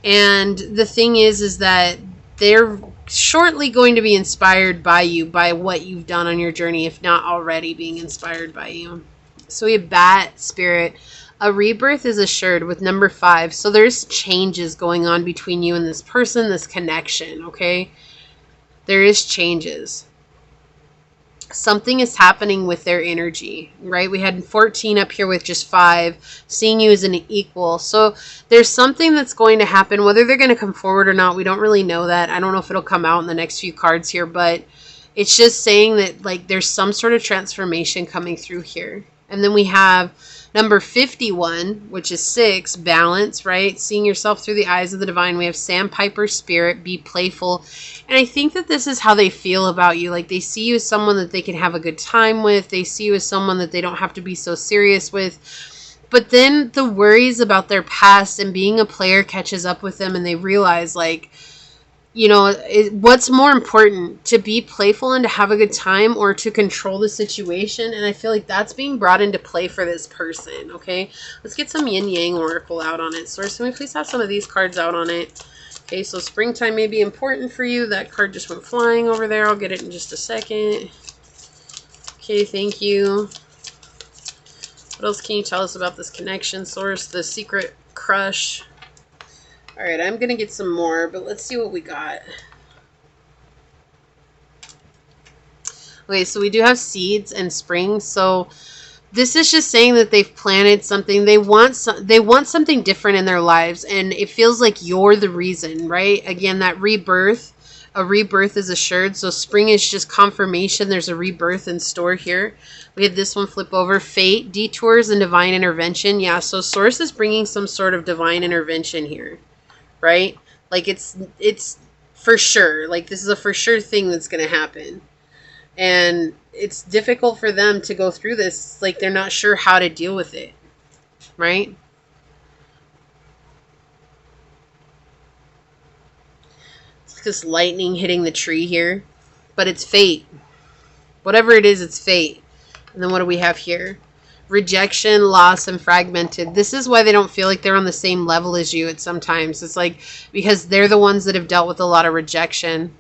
And the thing is that they're shortly going to be inspired by you, by what you've done on your journey, if not already being inspired by you. So we have Bat Spirit. A rebirth is assured with number 5. So there's changes going on between you and this person, this connection, okay? There is changes. Something is happening with their energy, right? We had 14 up here with just 5, seeing you as an equal. So there's something that's going to happen, whether they're going to come forward or not. We don't really know that. I don't know if it'll come out in the next few cards here, but it's just saying that like there's some sort of transformation coming through here. And then we have number 51, which is 6, balance, right? Seeing yourself through the eyes of the divine. We have Sandpiper Spirit, be playful. And I think that this is how they feel about you. Like they see you as someone that they can have a good time with. They see you as someone that they don't have to be so serious with. But then the worries about their past and being a player catches up with them, and they realize like, you know, what's more important, to be playful and to have a good time or to control the situation? And I feel like that's being brought into play for this person, okay? Let's get some Yin Yang Oracle out on it. Source, can we please have some of these cards out on it? Okay, so springtime may be important for you. That card just went flying over there. I'll get it in just a second. Okay, thank you. What else can you tell us about this connection, Source? The secret crush. All right, I'm going to get some more, but let's see what we got. Okay, so we do have seeds and spring. So this is just saying that they've planted something. They want something different in their lives, and it feels like you're the reason, right? Again, that rebirth. A rebirth is assured. So spring is just confirmation. There's a rebirth in store here. We had this one flip over. Fate, detours, and divine intervention. Yeah, so Source is bringing some sort of divine intervention here. Right? Like it's for sure. Like this is a for sure thing that's going to happen. And it's difficult for them to go through this. Like they're not sure how to deal with it. Right? It's like this lightning hitting the tree here. But it's fate. Whatever it is, it's fate. And then what do we have here? Rejection, loss, and fragmented. This is why they don't feel like they're on the same level as you at sometimes. It's like because they're the ones that have dealt with a lot of rejection.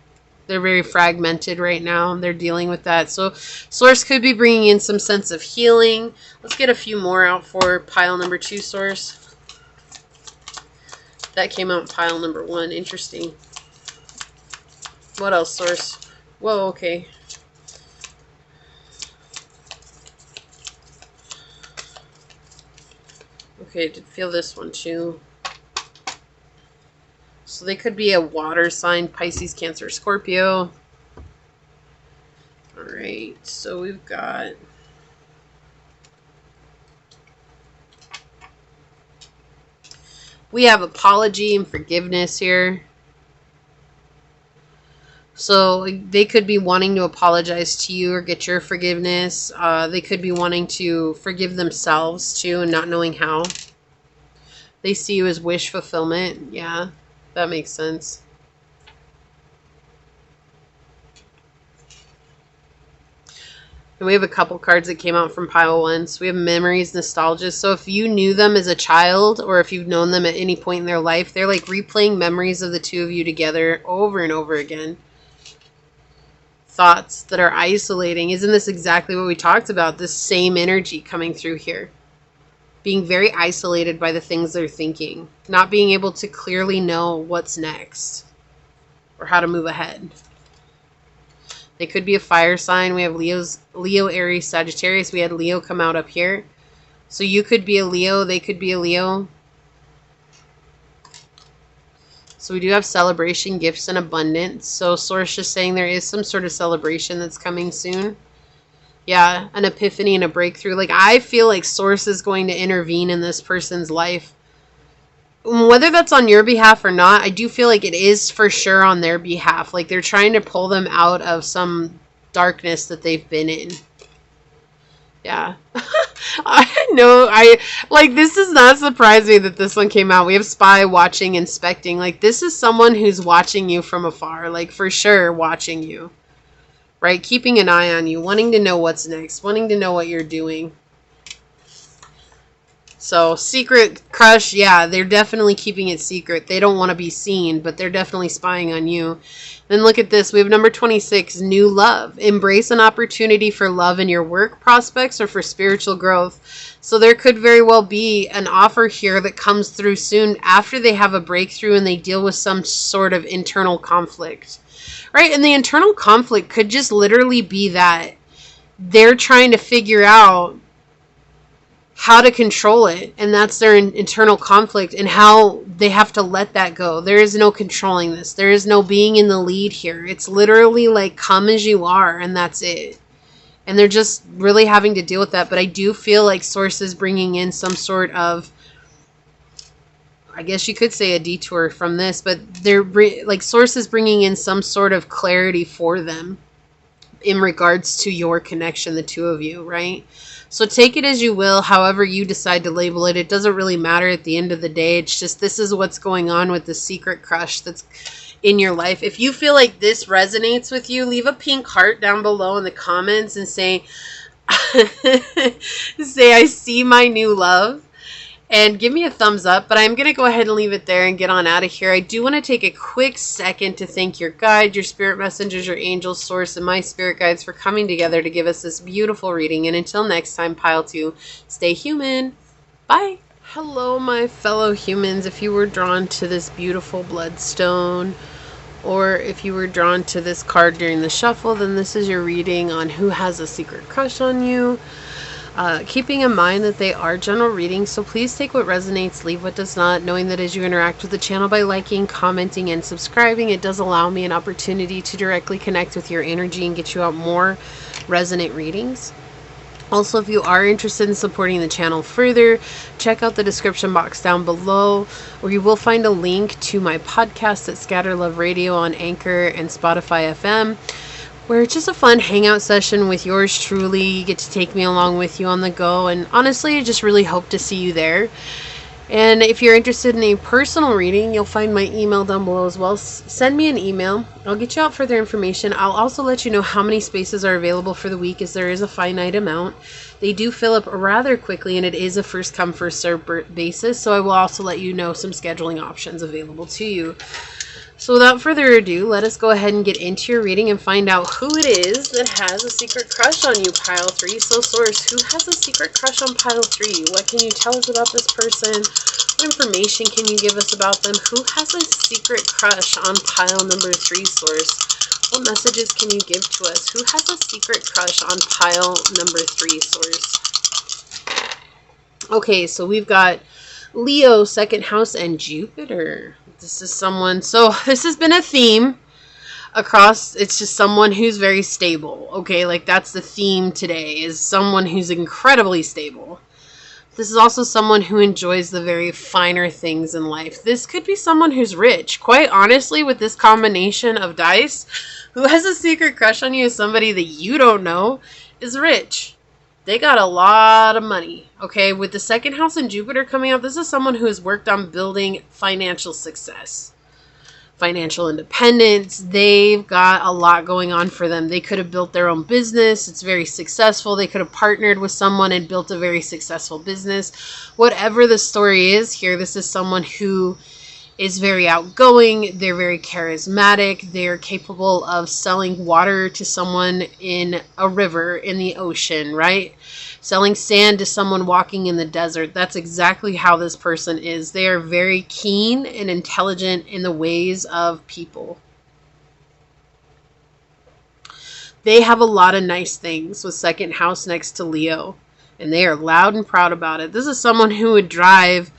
They're very fragmented right now. They're dealing with that. So Source could be bringing in some sense of healing. Let's get a few more out for pile number 2, Source. That came out in pile number 1. Interesting. What else, Source? Whoa, okay. Okay, did feel this one too. So they could be a water sign, Pisces, Cancer, Scorpio. All right, so we've got we have apology and forgiveness here. So they could be wanting to apologize to you or get your forgiveness. They could be wanting to forgive themselves too and not knowing how. They see you as wish fulfillment. Yeah, that makes sense. And we have a couple cards that came out from pile 1. So we have memories, nostalgia. So if you knew them as a child or if you've known them at any point in their life, they're like replaying memories of the two of you together over and over again. Thoughts that are isolating. Isn't this exactly what we talked about? This same energy coming through here. Being very isolated by the things they're thinking. Not being able to clearly know what's next. Or how to move ahead. They could be a fire sign. We have Leo, Aries, Sagittarius. We had Leo come out up here. So you could be a Leo. They could be a Leo. So we do have celebration, gifts, and abundance. So Source just saying there is some sort of celebration that's coming soon. Yeah, an epiphany and a breakthrough. Like I feel like Source is going to intervene in this person's life. Whether that's on your behalf or not, I do feel like it is for sure on their behalf. Like they're trying to pull them out of some darkness that they've been in. Yeah. I know. Like, this does not surprise me that this one came out. We have spy, watching, inspecting. Like, this is someone who's watching you from afar. Like, for sure watching you. Right? Keeping an eye on you. Wanting to know what's next. Wanting to know what you're doing. So, secret crush, yeah, they're definitely keeping it secret. They don't want to be seen, but they're definitely spying on you. Then look at this. We have number 26, new love. Embrace an opportunity for love in your work prospects or for spiritual growth. So there could very well be an offer here that comes through soon after they have a breakthrough and they deal with some sort of internal conflict. Right? And the internal conflict could just literally be that they're trying to figure out how to control it, and that's their internal conflict and how they have to let that go. There is no controlling this. There is no being in the lead here. It's literally like come as you are, and that's it. And they're just really having to deal with that. But I do feel like Source is bringing in some sort of, I guess you could say a detour from this, but they're like Source is bringing in some sort of clarity for them in regards to your connection, the two of you, right? So take it as you will, however you decide to label it. It doesn't really matter at the end of the day. It's just this is what's going on with the secret crush that's in your life. If you feel like this resonates with you, leave a pink heart down below in the comments and say, say, I see my new love. And give me a thumbs up, but I'm going to go ahead and leave it there and get on out of here. I do want to take a quick second to thank your guide, your spirit messengers, your angels, Source, and my spirit guides for coming together to give us this beautiful reading. And until next time, pile 2, stay human. Bye. Hello, my fellow humans. If you were drawn to this beautiful bloodstone, or if you were drawn to this card during the shuffle, then this is your reading on who has a secret crush on you. Keeping in mind that they are general readings, so please take what resonates, leave what does not, knowing that as you interact with the channel by liking, commenting, and subscribing, it does allow me an opportunity to directly connect with your energy and get you out more resonant readings. Also, if you are interested in supporting the channel further, check out the description box down below, where you will find a link to my podcast at Scatter Love Radio on Anchor and Spotify FM, where it's just a fun hangout session with yours truly. You get to take me along with you on the go, and honestly, I just really hope to see you there. And if you're interested in a personal reading, you'll find my email down below as well. Send me an email. I'll get you out further information. I'll also let you know how many spaces are available for the week, as there is a finite amount. They do fill up rather quickly, and it is a first come, first serve basis. So I will also let you know some scheduling options available to you. So without further ado, let us go ahead and get into your reading and find out who it is that has a secret crush on you, pile 3. So source, who has a secret crush on pile 3? What can you tell us about this person? What information can you give us about them? Who has a secret crush on pile number 3, source? What messages can you give to us? Who has a secret crush on pile number 3, source? Okay, so we've got Leo, second house, and Jupiter. This is someone, so this has been a theme across, it's just someone who's very stable, okay? Like, that's the theme today, is someone who's incredibly stable. This is also someone who enjoys the very finer things in life. This could be someone who's rich. Quite honestly, with this combination of dice, who has a secret crush on you is somebody that you don't know is rich. They got a lot of money, okay? With the second house and Jupiter coming up, this is someone who has worked on building financial success, financial independence. They've got a lot going on for them. They could have built their own business. It's very successful. They could have partnered with someone and built a very successful business. Whatever the story is here, this is someone who is very outgoing. They're very charismatic. They're capable of selling water to someone in a river, in the ocean, right? Selling sand to someone walking in the desert. That's exactly how this person is. They are very keen and intelligent in the ways of people. They have a lot of nice things with second house next to Leo, and they are loud and proud about it. This is someone who would drive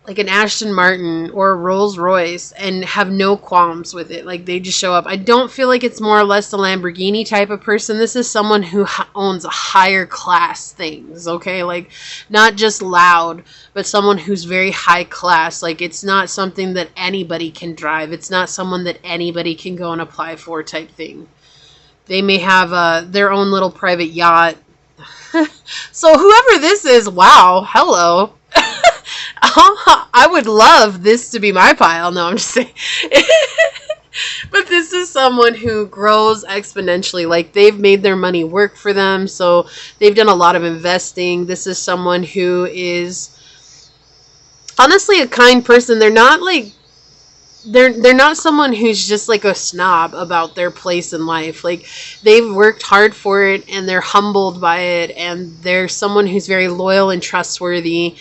like an Aston Martin or a Rolls Royce and have no qualms with it. Like, they just show up. I don't feel like it's more or less the Lamborghini type of person. This is someone who owns higher class things, okay? Like, not just loud, but someone who's very high class. Like, it's not something that anybody can drive. It's not someone that anybody can go and apply for type thing. They may have their own little private yacht. So whoever this is, wow, hello. I would love this to be my pile. No, I'm just saying. But this is someone who grows exponentially. Like, they've made their money work for them. So they've done a lot of investing. This is someone who is honestly a kind person. They're not like, they're not someone who's just like a snob about their place in life. Like, they've worked hard for it and they're humbled by it. And they're someone who's very loyal and trustworthy.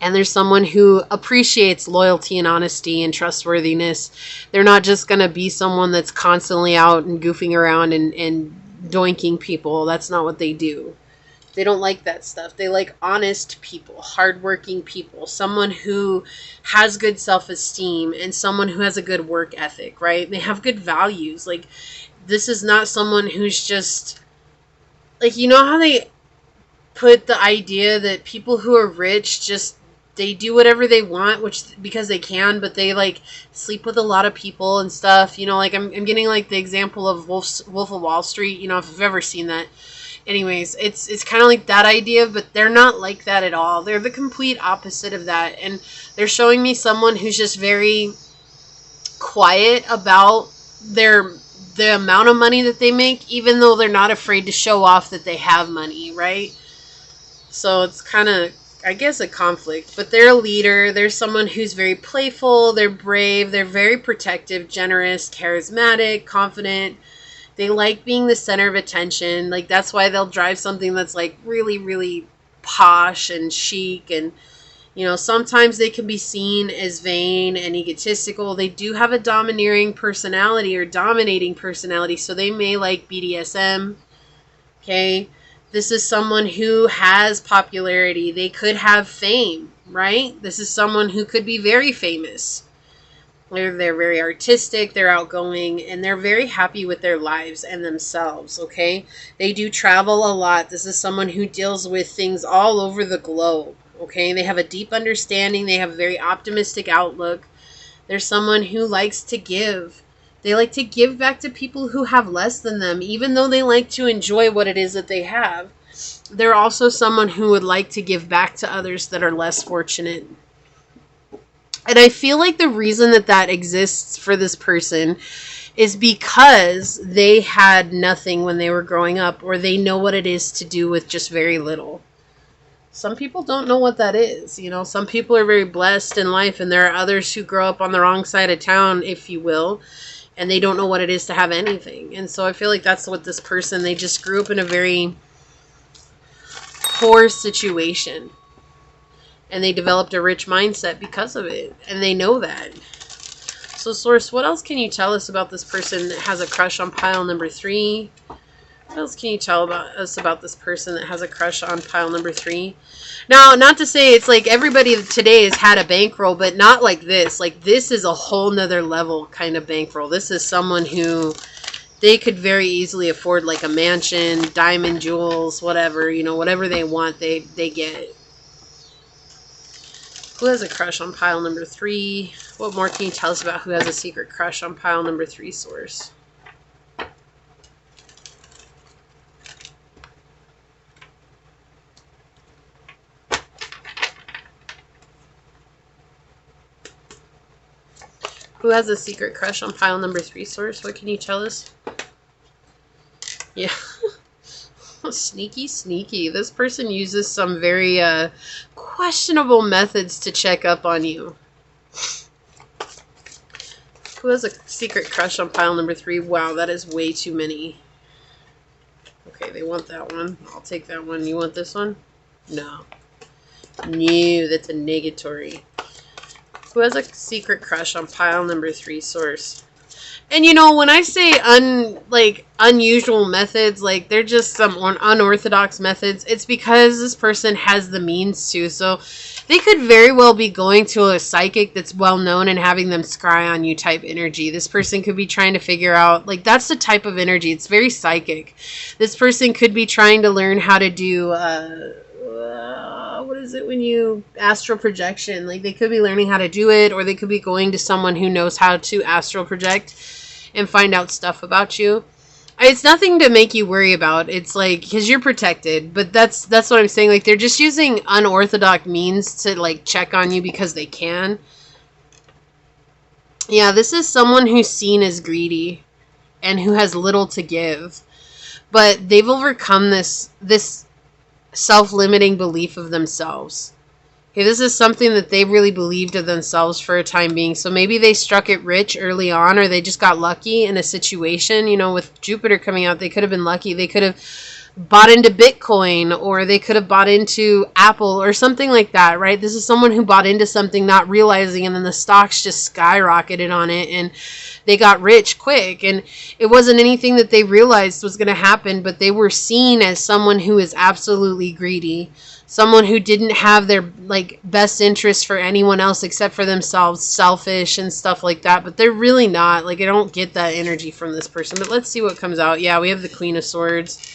And there's someone who appreciates loyalty and honesty and trustworthiness. They're not just going to be someone that's constantly out and goofing around and doinking people. That's not what they do. They don't like that stuff. They like honest people, hardworking people, someone who has good self-esteem and someone who has a good work ethic, right? They have good values. Like, this is not someone who's just, like, you know how they put the idea that people who are rich just, they do whatever they want, which because they can, but they like sleep with a lot of people and stuff. You know, like I'm getting like the example of Wolf of Wall Street. You know, if you've ever seen that. Anyways, it's kind of like that idea, but they're not like that at all. They're the complete opposite of that, and they're showing me someone who's just very quiet about the amount of money that they make, even though they're not afraid to show off that they have money, right? So it's kind of, I guess, a conflict, but they're a leader. They're someone who's very playful. They're brave. They're very protective, generous, charismatic, confident. They like being the center of attention. Like, that's why they'll drive something that's like really, really posh and chic. And, you know, sometimes they can be seen as vain and egotistical. They do have a domineering personality or dominating personality. So they may like BDSM. Okay. This is someone who has popularity. They could have fame, right? This is someone who could be very famous. They're very artistic, they're outgoing, and they're very happy with their lives and themselves, okay? They do travel a lot. This is someone who deals with things all over the globe, okay? They have a deep understanding. They have a very optimistic outlook. They're someone who likes to give. They like to give back to people who have less than them, even though they like to enjoy what it is that they have. They're also someone who would like to give back to others that are less fortunate. And I feel like the reason that that exists for this person is because they had nothing when they were growing up, or they know what it is to do with just very little. Some people don't know what that is. You know, some people are very blessed in life, and there are others who grow up on the wrong side of town, if you will, and they don't know what it is to have anything. And so I feel like that's what this person, they just grew up in a very poor situation. And they developed a rich mindset because of it. And they know that. So, Source, what else can you tell us about this person that has a crush on pile number 3? What else can you tell us about this person that has a crush on pile number 3? Now, not to say it's like everybody today has had a bankroll, but not like this. Like, this is a whole nother level kind of bankroll. This is someone who they could very easily afford like a mansion, diamond jewels, whatever. You know, whatever they want, they get. Who has a crush on pile number 3? What more can you tell us about who has a secret crush on pile number 3, Source? Who has a secret crush on pile number 3, Source? What can you tell us? Yeah. Sneaky, sneaky. This person uses some very questionable methods to check up on you. Who has a secret crush on pile number 3? Wow, that is way too many. Okay, they want that one. I'll take that one. You want this one? No. No, that's a negatory. Who has a secret crush on pile number 3, Source? And you know, when I say unusual methods, like they're just some unorthodox methods, it's because this person has the means to. So they could very well be going to a psychic that's well known and having them scry on you type energy. This person could be trying to figure out, like, that's the type of energy. It's very psychic. This person could be trying to learn how to do what is it when you astral projection? Like, they could be learning how to do it, or they could be going to someone who knows how to astral project and find out stuff about you. It's nothing to make you worry about. It's like, because you're protected, but that's what I'm saying. Like, they're just using unorthodox means to like check on you because they can. Yeah, this is someone who's seen as greedy and who has little to give, but they've overcome this self-limiting belief of themselves. Okay, this is something that they really believed of themselves for a time being. So maybe they struck it rich early on, or they just got lucky in a situation. You know, with Jupiter coming out, they could have been lucky. They could have bought into Bitcoin, or they could have bought into Apple or something like that, right? This is someone who bought into something not realizing, and then the stocks just skyrocketed on it and they got rich quick. And it wasn't anything that they realized was going to happen, but they were seen as someone who is absolutely greedy, someone who didn't have their like best interest for anyone else except for themselves, selfish and stuff like that. But they're really not. Like, I don't get that energy from this person. But let's see what comes out. Yeah, we have the Queen of Swords.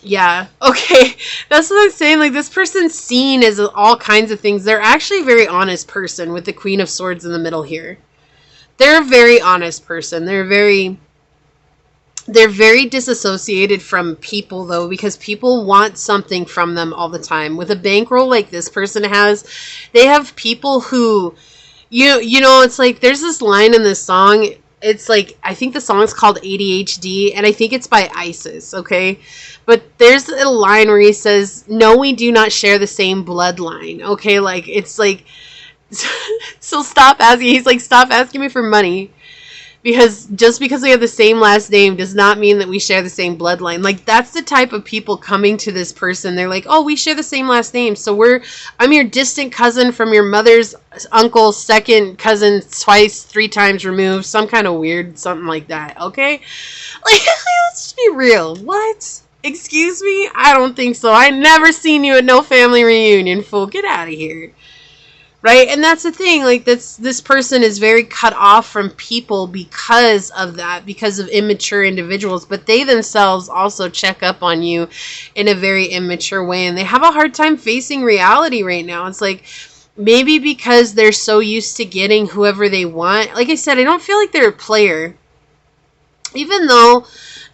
Yeah, okay. That's what I'm saying. Like, this person's seen as all kinds of things. They're actually a very honest person with the Queen of Swords in the middle here. They're a very honest person. They're very disassociated from people, though, because people want something from them all the time. With a bankroll like this person has, they have people who, you know, it's like, there's this line in this song. It's like, I think the song's called ADHD, and I think it's by ISIS, okay? But there's a line where he says, no, we do not share the same bloodline, okay? Like, it's like, so stop asking. He's like, stop asking me for money. Because just because we have the same last name does not mean that we share the same bloodline. Like, that's the type of people coming to this person. They're like, oh, we share the same last name. So I'm your distant cousin from your mother's uncle's second cousin twice, 3 times removed. Some kind of weird, something like that. Okay? Like, let's just be real. What? Excuse me? I don't think so. I never seen you at no family reunion, fool. Get out of here. Right? And that's the thing, like this person is very cut off from people because of that, because of immature individuals, but they themselves also check up on you in a very immature way, and they have a hard time facing reality right now. It's like, maybe because they're so used to getting whoever they want. Like I said, I don't feel like they're a player. Even though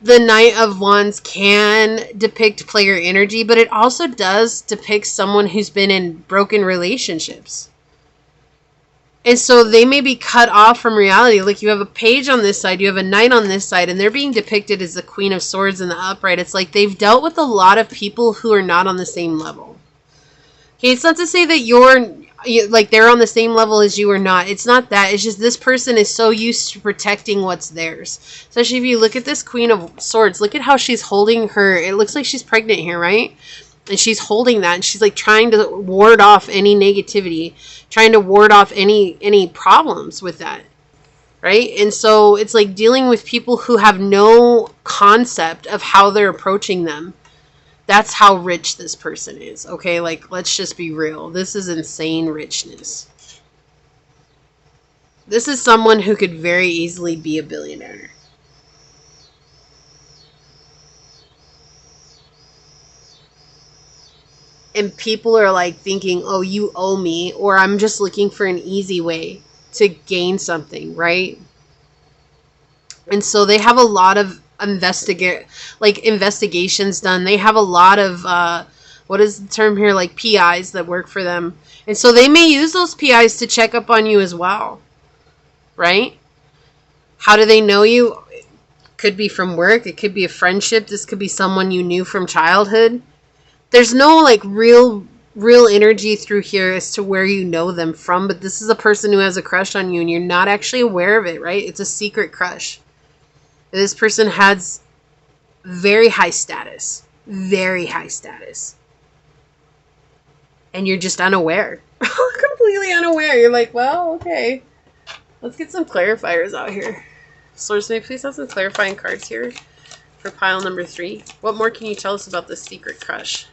the Knight of Wands can depict player energy, but it also does depict someone who's been in broken relationships. And so they may be cut off from reality. Like, you have a page on this side, you have a knight on this side, and they're being depicted as the Queen of Swords in the upright. It's like they've dealt with a lot of people who are not on the same level. Okay, it's not to say that like they're on the same level as you or not. It's not that. It's just this person is so used to protecting what's theirs. Especially if you look at this Queen of Swords, look at how she's holding her. It looks like she's pregnant here, right? And she's holding that, and she's like trying to ward off any negativity, trying to ward off any problems with that, right? And so it's like dealing with people who have no concept of how they're approaching them. That's how rich this person is, okay? Like, let's just be real. This is insane richness. This is someone who could very easily be a billionaire. And people are like thinking, oh, you owe me, or I'm just looking for an easy way to gain something, right? And so they have a lot of investigations done. They have a lot of, what is the term here? Like PIs that work for them. And so they may use those PIs to check up on you as well, right? How do they know you? It could be from work. It could be a friendship. This could be someone you knew from childhood. There's no like real energy through here as to where you know them from, but this is a person who has a crush on you and you're not actually aware of it, right? It's a secret crush. This person has very high status, and you're just unaware. Completely unaware. You're like, well, okay, let's get some clarifiers out here. Source, may I please have some clarifying cards here for pile number 3? What more can you tell us about this secret crush?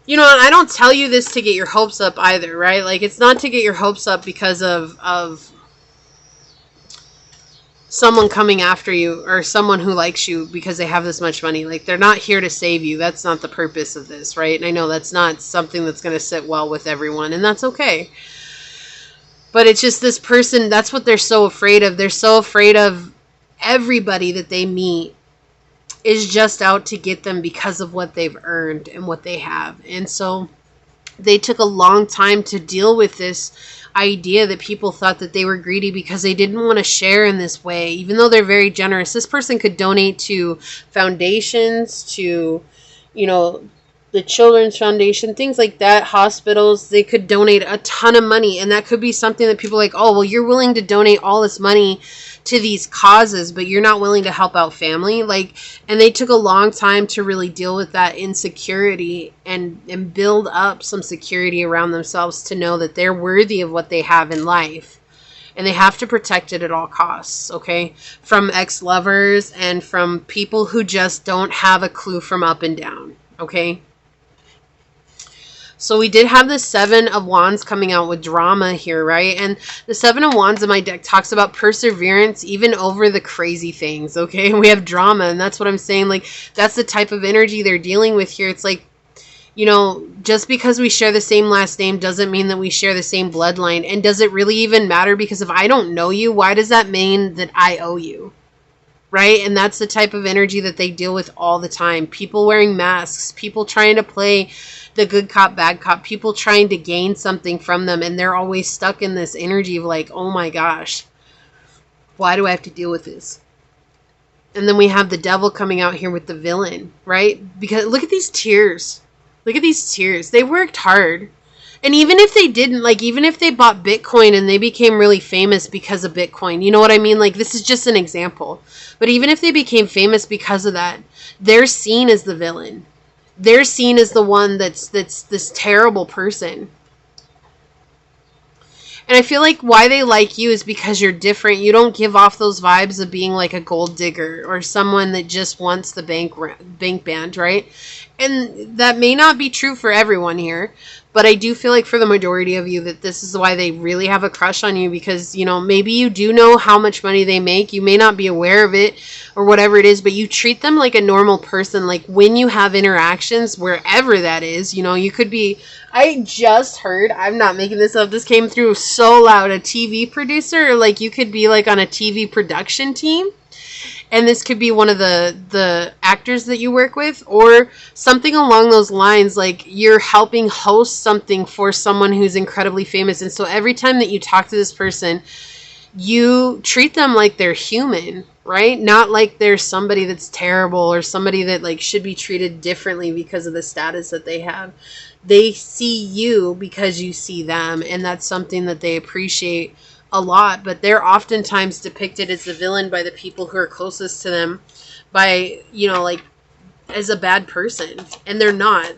You know, I don't tell you this to get your hopes up either, right? Like, it's not to get your hopes up because of someone coming after you or someone who likes you because they have this much money. Like, they're not here to save you. That's not the purpose of this, right? And I know that's not something that's going to sit well with everyone, and that's okay. But it's just this person, that's what they're so afraid of. They're so afraid of everybody that they meet is just out to get them because of what they've earned and what they have. And so they took a long time to deal with this idea that people thought that they were greedy because they didn't want to share in this way, even though they're very generous. This person could donate to foundations, to, you know, the Children's Foundation, things like that, hospitals. They could donate a ton of money, and that could be something that people are like, oh, well, you're willing to donate all this money to these causes, but you're not willing to help out family. Like, and they took a long time to really deal with that insecurity and build up some security around themselves to know that they're worthy of what they have in life. And they have to protect it at all costs, okay? From ex-lovers and from people who just don't have a clue from up and down, okay? So we did have the 7 of Wands coming out with drama here, right? And the 7 of Wands in my deck talks about perseverance even over the crazy things, okay? We have drama, and that's what I'm saying. Like, that's the type of energy they're dealing with here. It's like, you know, just because we share the same last name doesn't mean that we share the same bloodline. And does it really even matter? Because if I don't know you, why does that mean that I owe you? Right? And that's the type of energy that they deal with all the time. People wearing masks, people trying to play the good cop, bad cop, people trying to gain something from them, and they're always stuck in this energy of like, oh my gosh, why do I have to deal with this? And then we have the devil coming out here with the villain, right? Because look at these tears. Look at these tears. They worked hard. And even if they didn't, like, even if they bought Bitcoin and they became really famous because of Bitcoin, you know what I mean? Like, this is just an example. But even if they became famous because of that, they're seen as the villain. They're seen as the one that's this terrible person. And I feel like why they like you is because you're different. You don't give off those vibes of being like a gold digger or someone that just wants the bank band, right? And that may not be true for everyone here, but I do feel like for the majority of you that this is why they really have a crush on you, because, you know, maybe you do know how much money they make. You may not be aware of it or whatever it is, but you treat them like a normal person. Like when you have interactions, wherever that is, you know, you could be, I just heard, I'm not making this up, this came through so loud, a TV producer, or like you could be like on a TV production team. And this could be one of the actors that you work with, or something along those lines, like you're helping host something for someone who's incredibly famous. And so every time that you talk to this person, you treat them like they're human, right? Not like they're somebody that's terrible or somebody that like should be treated differently because of the status that they have. They see you because you see them, and that's something that they appreciate a lot. But they're oftentimes depicted as the villain by the people who are closest to them, by, you know, like as a bad person, and they're not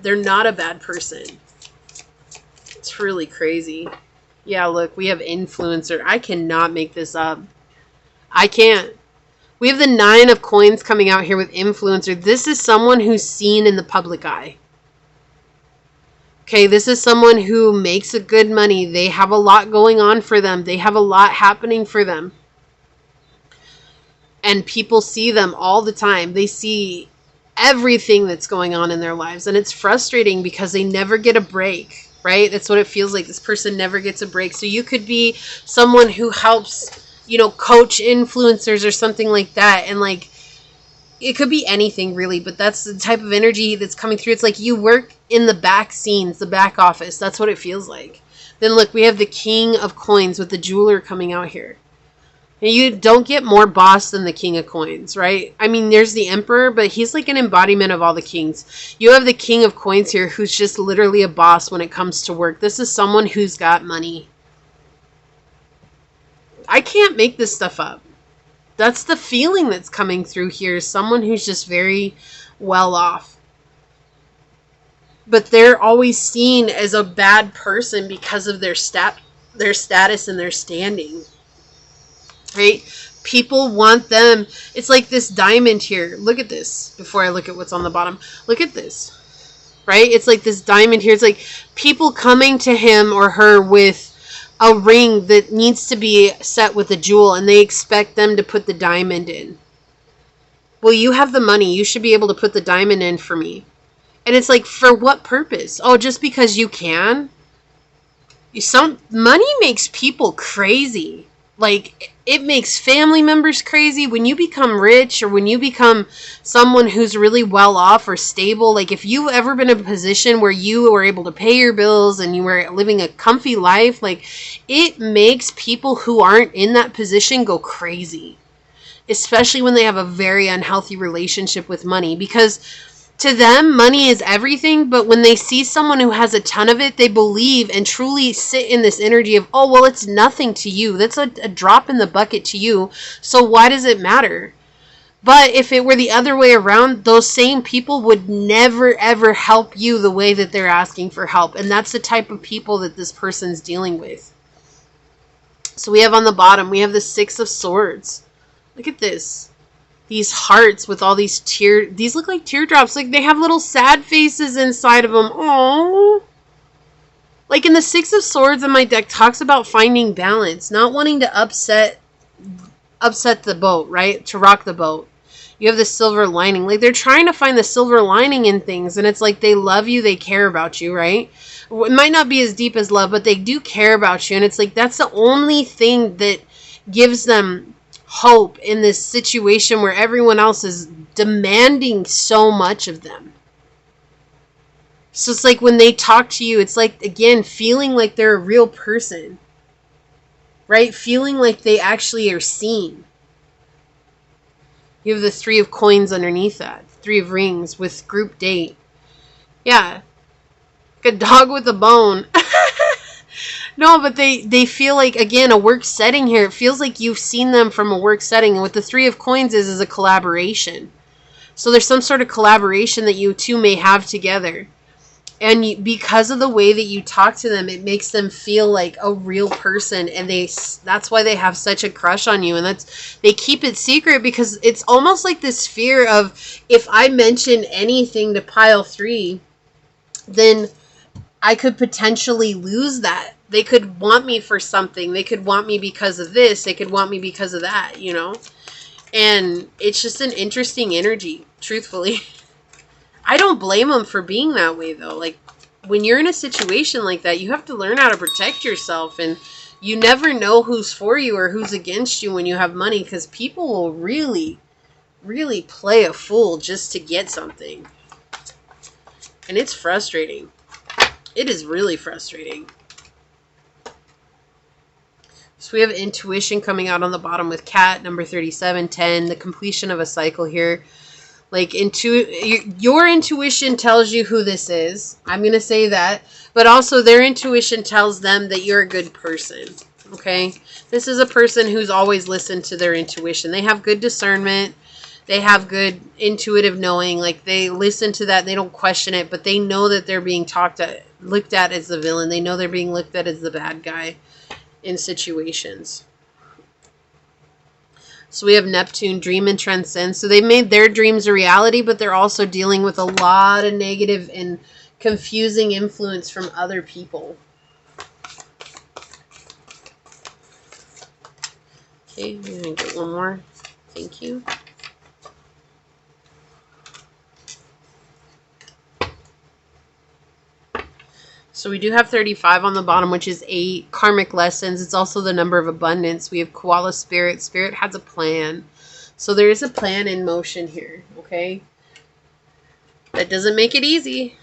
a bad person. It's really crazy. Yeah, look, we have influencer. I cannot make this up. I can't. We have the 9 of coins coming out here with influencer. This is someone who's seen in the public eye. Okay, this is someone who makes a good money. They have a lot going on for them. They have a lot happening for them. And people see them all the time. They see everything that's going on in their lives. And it's frustrating because they never get a break, right? That's what it feels like. This person never gets a break. So you could be someone who helps, you know, coach influencers or something like that. And like, it could be anything really, but that's the type of energy that's coming through. It's like you work in the back scenes, the back office. That's what it feels like. Then look, we have the King of Coins with the jeweler coming out here. And you don't get more boss than the King of Coins, right? I mean, there's the Emperor, but he's like an embodiment of all the kings. You have the King of Coins here, who's just literally a boss when it comes to work. This is someone who's got money. I can't make this stuff up. That's the feeling that's coming through here. Someone who's just very well off. But they're always seen as a bad person because of their status and their standing. Right? People want them. It's like this diamond here. Look at this before I look at what's on the bottom. Look at this. Right? It's like this diamond here. It's like people coming to him or her with a ring that needs to be set with a jewel, and they expect them to put the diamond in. Well, you have the money. You should be able to put the diamond in for me. And it's like, for what purpose? Oh, just because you can? Money makes people crazy. Like, it makes family members crazy. When you become rich, or when you become someone who's really well off or stable, like if you've ever been in a position where you were able to pay your bills and you were living a comfy life, like it makes people who aren't in that position go crazy. Especially when they have a very unhealthy relationship with money, because to them, money is everything, but when they see someone who has a ton of it, they believe and truly sit in this energy of, oh, well, it's nothing to you. That's a drop in the bucket to you, so why does it matter? But if it were the other way around, those same people would never, ever help you the way that they're asking for help, and that's the type of people that this person's dealing with. So we have on the bottom, we have the 6 of Swords. Look at this. These hearts with all these these look like teardrops. Like they have little sad faces inside of them. Oh, like in the 6 of Swords in my deck talks about finding balance, not wanting to upset the boat, right? To rock the boat. You have the silver lining. Like they're trying to find the silver lining in things, and it's like they love you, they care about you, right? It might not be as deep as love, but they do care about you, and it's like that's the only thing that gives them hope in this situation where everyone else is demanding so much of them. So it's like when they talk to you, it's like, again, feeling like they're a real person, right? Feeling like they actually are seen. You have the 3 of Coins underneath that, 3 of Rings with group date. Yeah, like a dog with a bone. No, but they feel like, again, a work setting here. It feels like you've seen them from a work setting. And what the 3 of Coins is a collaboration. So there's some sort of collaboration that you two may have together. And because of the way that you talk to them, it makes them feel like a real person, and that's why they have such a crush on you. And they keep it secret because it's almost like this fear of, if I mention anything to pile 3, then I could potentially lose that. They could want me for something. They could want me because of this. They could want me because of that, you know? And it's just an interesting energy, truthfully. I don't blame them for being that way, though. Like, when you're in a situation like that, you have to learn how to protect yourself. And you never know who's for you or who's against you when you have money, because people will really, really play a fool just to get something. And it's frustrating. It is really frustrating. So we have intuition coming out on the bottom with cat, number 37, 10, the completion of a cycle here. Like, your intuition tells you who this is. I'm going to say that. But also their intuition tells them that you're a good person. Okay? This is a person who's always listened to their intuition. They have good discernment. They have good intuitive knowing. Like, they listen to that. They don't question it. But they know that they're being looked at as the villain. They know they're being looked at as the bad guy in situations. So we have Neptune, dream and transcend. So they made their dreams a reality, but they're also dealing with a lot of negative and confusing influence from other people. Okay, I'm going to get one more. Thank you. So we do have 35 on the bottom, which is 8. Karmic lessons. It's also the number of abundance. We have koala spirit. Spirit has a plan. So there is a plan in motion here, okay? That doesn't make it easy.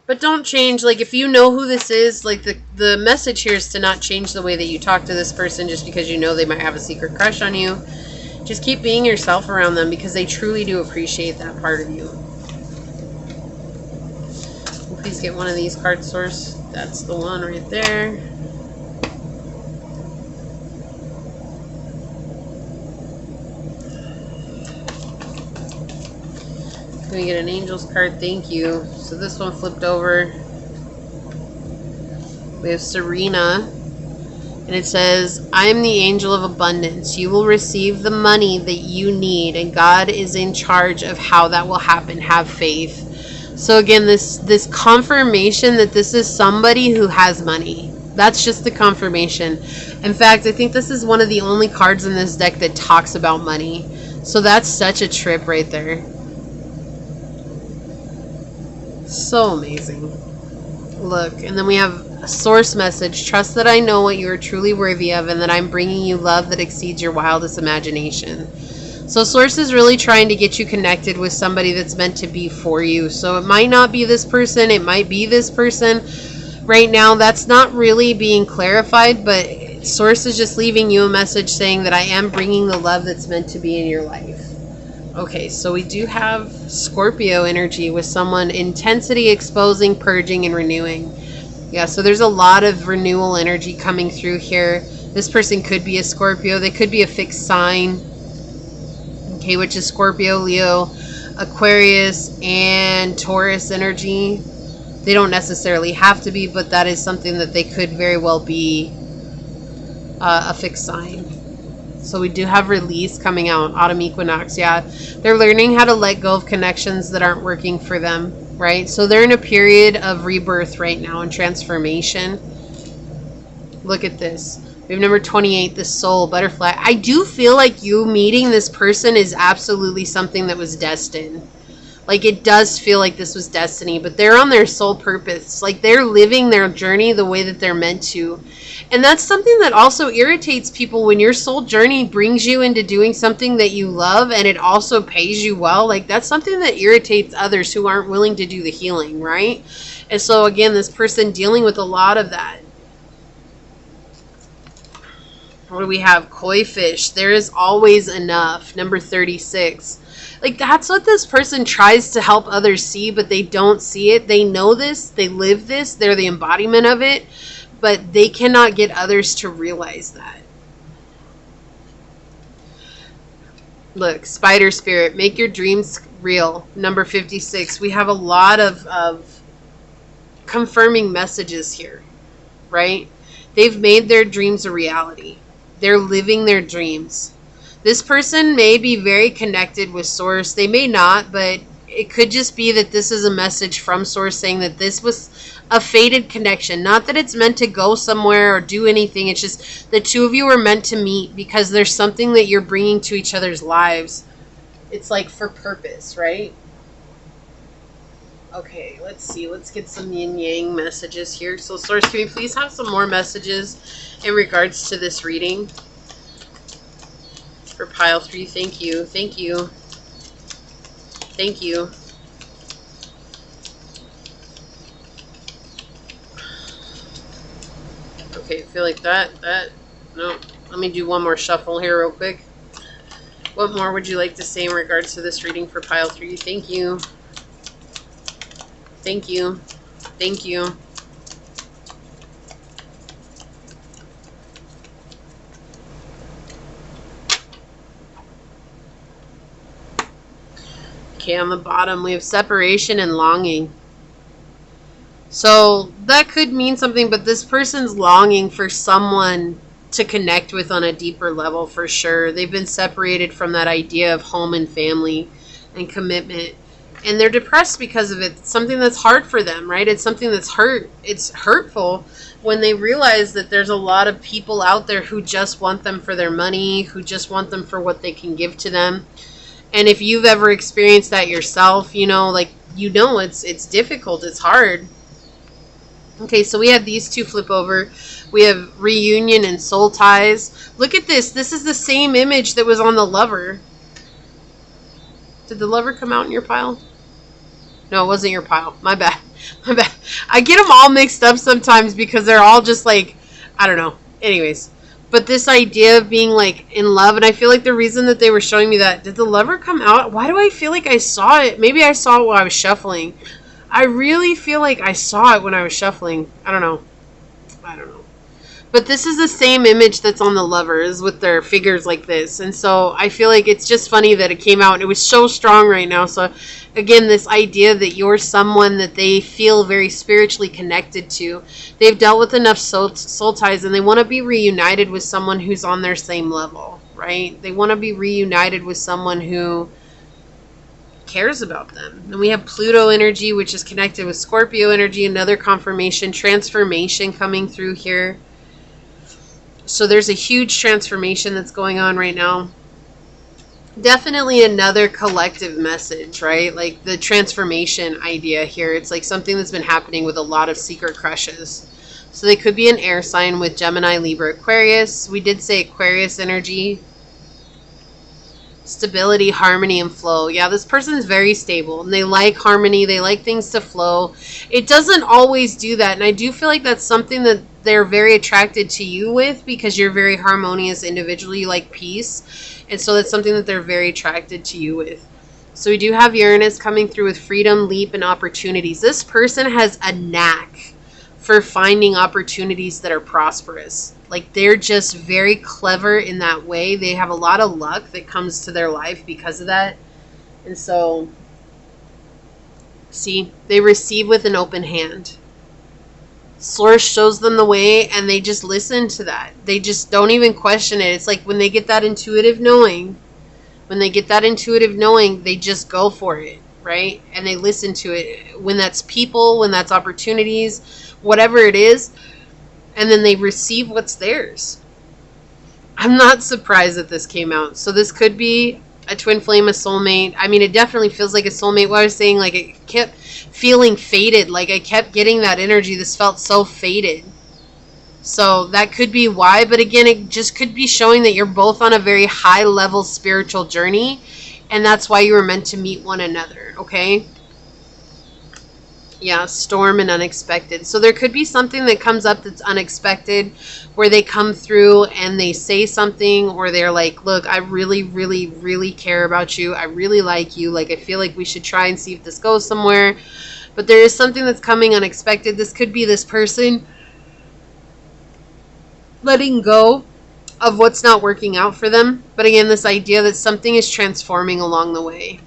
But don't change. Like, if you know who this is, like, the message here is to not change the way that you talk to this person just because you know they might have a secret crush on you. Just keep being yourself around them because they truly do appreciate that part of you. Please get one of these card source. That's the one right there. Can we get an angel's card? Thank you. So this one flipped over. We have Serena. And it says, I am the angel of abundance. You will receive the money that you need. And God is in charge of how that will happen. Have faith. So again, this confirmation that this is somebody who has money. That's just the confirmation. In fact, I think this is one of the only cards in this deck that talks about money. So that's such a trip right there. So amazing. Look, and then we have a source message. Trust that I know what you are truly worthy of and that I'm bringing you love that exceeds your wildest imagination. So source is really trying to get you connected with somebody that's meant to be for you. So it might not be this person. It might be this person. Right now, that's not really being clarified, but source is just leaving you a message saying that I am bringing the love that's meant to be in your life. Okay, so we do have Scorpio energy with someone intensity, exposing, purging, and renewing. Yeah, so there's a lot of renewal energy coming through here. This person could be a Scorpio. They could be a fixed sign. Okay, which is Scorpio, Leo, Aquarius, and Taurus energy. They don't necessarily have to be, but that is something that they could very well be a fixed sign. So we do have release coming out, autumn equinox. Yeah, they're learning how to let go of connections that aren't working for them, right? So they're in a period of rebirth right now and transformation. Look at this. We have number 28, the soul, butterfly. I do feel like you meeting this person is absolutely something that was destined. Like, it does feel like this was destiny, but they're on their soul purpose. Like, they're living their journey the way that they're meant to. And that's something that also irritates people when your soul journey brings you into doing something that you love and it also pays you well. Like, that's something that irritates others who aren't willing to do the healing, right? And so, again, this person dealing with a lot of that. What do we have? Koi fish. There is always enough. Number 36. Like, that's what this person tries to help others see, but they don't see it. They know this. They live this. They're the embodiment of it. But they cannot get others to realize that. Look, spider spirit. Make your dreams real. Number 56. We have a lot of confirming messages here, right? They've made their dreams a reality. They're living their dreams. This person may be very connected with Source. They may not, but it could just be that this is a message from Source saying that this was a fated connection. Not that it's meant to go somewhere or do anything. It's just the two of you are meant to meet because there's something that you're bringing to each other's lives. It's like for purpose, right? Okay, let's see. Let's get some yin-yang messages here. So, Source, can we please have some more messages in regards to this reading? For pile 3, thank you. Thank you. Thank you. Okay, I feel like that, no. Let me do one more shuffle here real quick. What more would you like to say in regards to this reading for pile 3? Thank you. Thank you. Thank you. Okay, on the bottom we have separation and longing. So that could mean something, but this person's longing for someone to connect with on a deeper level for sure. They've been separated from that idea of home and family and commitment. And they're depressed because of it. It's something that's hard for them, right? It's something that's it's hurtful when they realize that there's a lot of people out there who just want them for their money, who just want them for what they can give to them. And if you've ever experienced that yourself, you know, like, you know, it's difficult, it's hard. Okay, so we have these two flip over. We have reunion and soul ties. Look at this. This is the same image that was on the lover. Did the lover come out in your pile? No, it wasn't your pile. My bad. My bad. I get them all mixed up sometimes because they're all just like, I don't know. Anyways. But this idea of being like in love, and I feel like the reason that they were showing me that, did the lover come out? Why do I feel like I saw it? Maybe I saw it while I was shuffling. I really feel like I saw it when I was shuffling. I don't know. But this is the same image that's on the lovers with their figures like this. And so I feel like it's just funny that it came out and it was so strong right now. So again, this idea that you're someone that they feel very spiritually connected to. They've dealt with enough soul ties and they want to be reunited with someone who's on their same level, right? They want to be reunited with someone who cares about them. And we have Pluto energy, which is connected with Scorpio energy, another confirmation, transformation coming through here. So there's a huge transformation that's going on right now. Definitely another collective message, right? Like the transformation idea here. It's like something that's been happening with a lot of secret crushes. So they could be an air sign with Gemini, Libra, Aquarius. We did say Aquarius energy. Stability, harmony, and flow. Yeah, this person is very stable and they like harmony. They like things to flow. It doesn't always do that. And I do feel like that's something that they're very attracted to you with because you're very harmonious individually. You like peace. And so that's something that they're very attracted to you with. So we do have Uranus coming through with freedom, leap, and opportunities. This person has a knack for finding opportunities that are prosperous. Like they're just very clever in that way. They have a lot of luck that comes to their life because of that. And so, see, they receive with an open hand. Source shows them the way and they just listen to that. They just don't even question it. It's like when they get that intuitive knowing, they just go for it, right? And they listen to it. When that's people, when that's opportunities, whatever it is, and then they receive what's theirs. I'm not surprised that this came out. So this could be a twin flame, a soulmate. I mean, it definitely feels like a soulmate. What I was saying, like it kept feeling fated. Like I kept getting that energy. This felt so fated. So that could be why. But again, it just could be showing that you're both on a very high level spiritual journey. And that's why you were meant to meet one another. Okay? Yeah, storm and unexpected. So there could be something that comes up that's unexpected where they come through and they say something or they're like, look, I really, really, really care about you. I really like you. Like, I feel like we should try and see if this goes somewhere. But there is something that's coming unexpected. This could be this person letting go of what's not working out for them. But again, this idea that something is transforming along the way.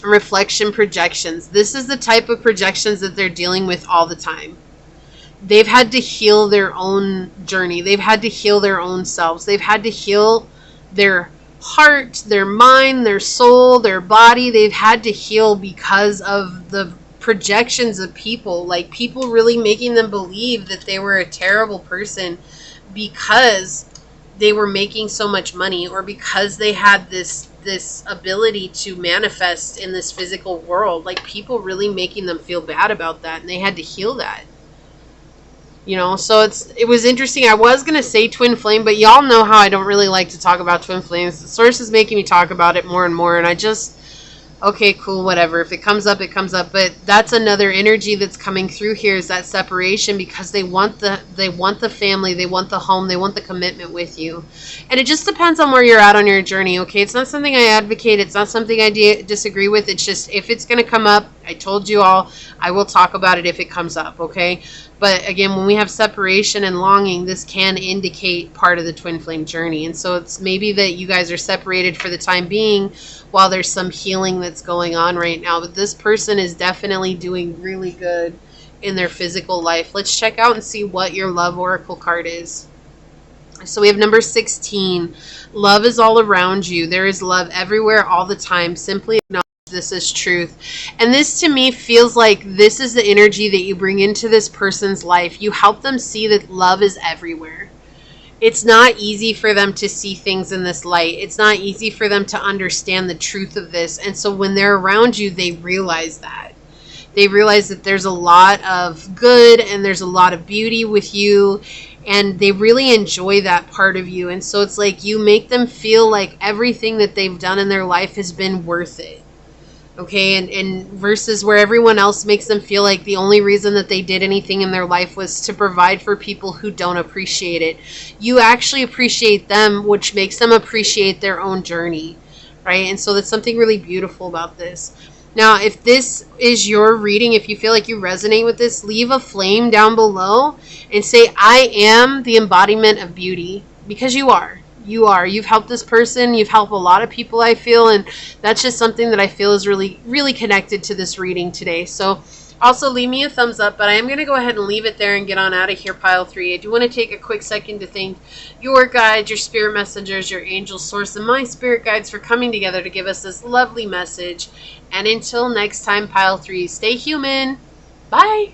reflection projections. This is the type of projections that they're dealing with all the time. They've had to heal their own journey. They've had to heal their own selves. They've had to heal their heart, their mind, their soul, their body. They've had to heal because of the projections of people, like people really making them believe that they were a terrible person because they were making so much money, or because they had this ability to manifest in this physical world. Like people really making them feel bad about that, and they had to heal that. You know, so it was interesting. I was going to say twin flame, but y'all know how I don't really like to talk about twin flames. The source is making me talk about it more and more, and I just, okay, cool, whatever. If it comes up, it comes up. But that's another energy that's coming through here, is that separation, because they want the family, they want the home, they want the commitment with you. And it just depends on where you're at on your journey, okay? It's not something I advocate. It's not something I disagree with. It's just, if it's going to come up, I told you all, I will talk about it if it comes up, okay? But again, when we have separation and longing, this can indicate part of the twin flame journey. And so it's maybe that you guys are separated for the time being while there's some healing that's going on right now. But this person is definitely doing really good in their physical life. Let's check out and see what your love oracle card is. So we have number 16. Love is all around you. There is love everywhere all the time. Simply acknowledge this is truth. And this to me feels like this is the energy that you bring into this person's life. You help them see that love is everywhere. It's not easy for them to see things in this light. It's not easy for them to understand the truth of this. And so when they're around you, they realize that. They realize that there's a lot of good and there's a lot of beauty with you. And they really enjoy that part of you. And so it's like you make them feel like everything that they've done in their life has been worth it. Okay, and versus where everyone else makes them feel like the only reason that they did anything in their life was to provide for people who don't appreciate it. You actually appreciate them, which makes them appreciate their own journey, right? And so that's something really beautiful about this. Now, if this is your reading, if you feel like you resonate with this, leave a flame down below and say, I am the embodiment of beauty, because you are. You are. You've helped this person. You've helped a lot of people, I feel. And that's just something that I feel is really, really connected to this reading today. So also leave me a thumbs up. But I am going to go ahead and leave it there and get on out of here, pile 3. I do want to take a quick second to thank your guides, your spirit messengers, your angel source, and my spirit guides for coming together to give us this lovely message. And until next time, pile 3, stay human. Bye.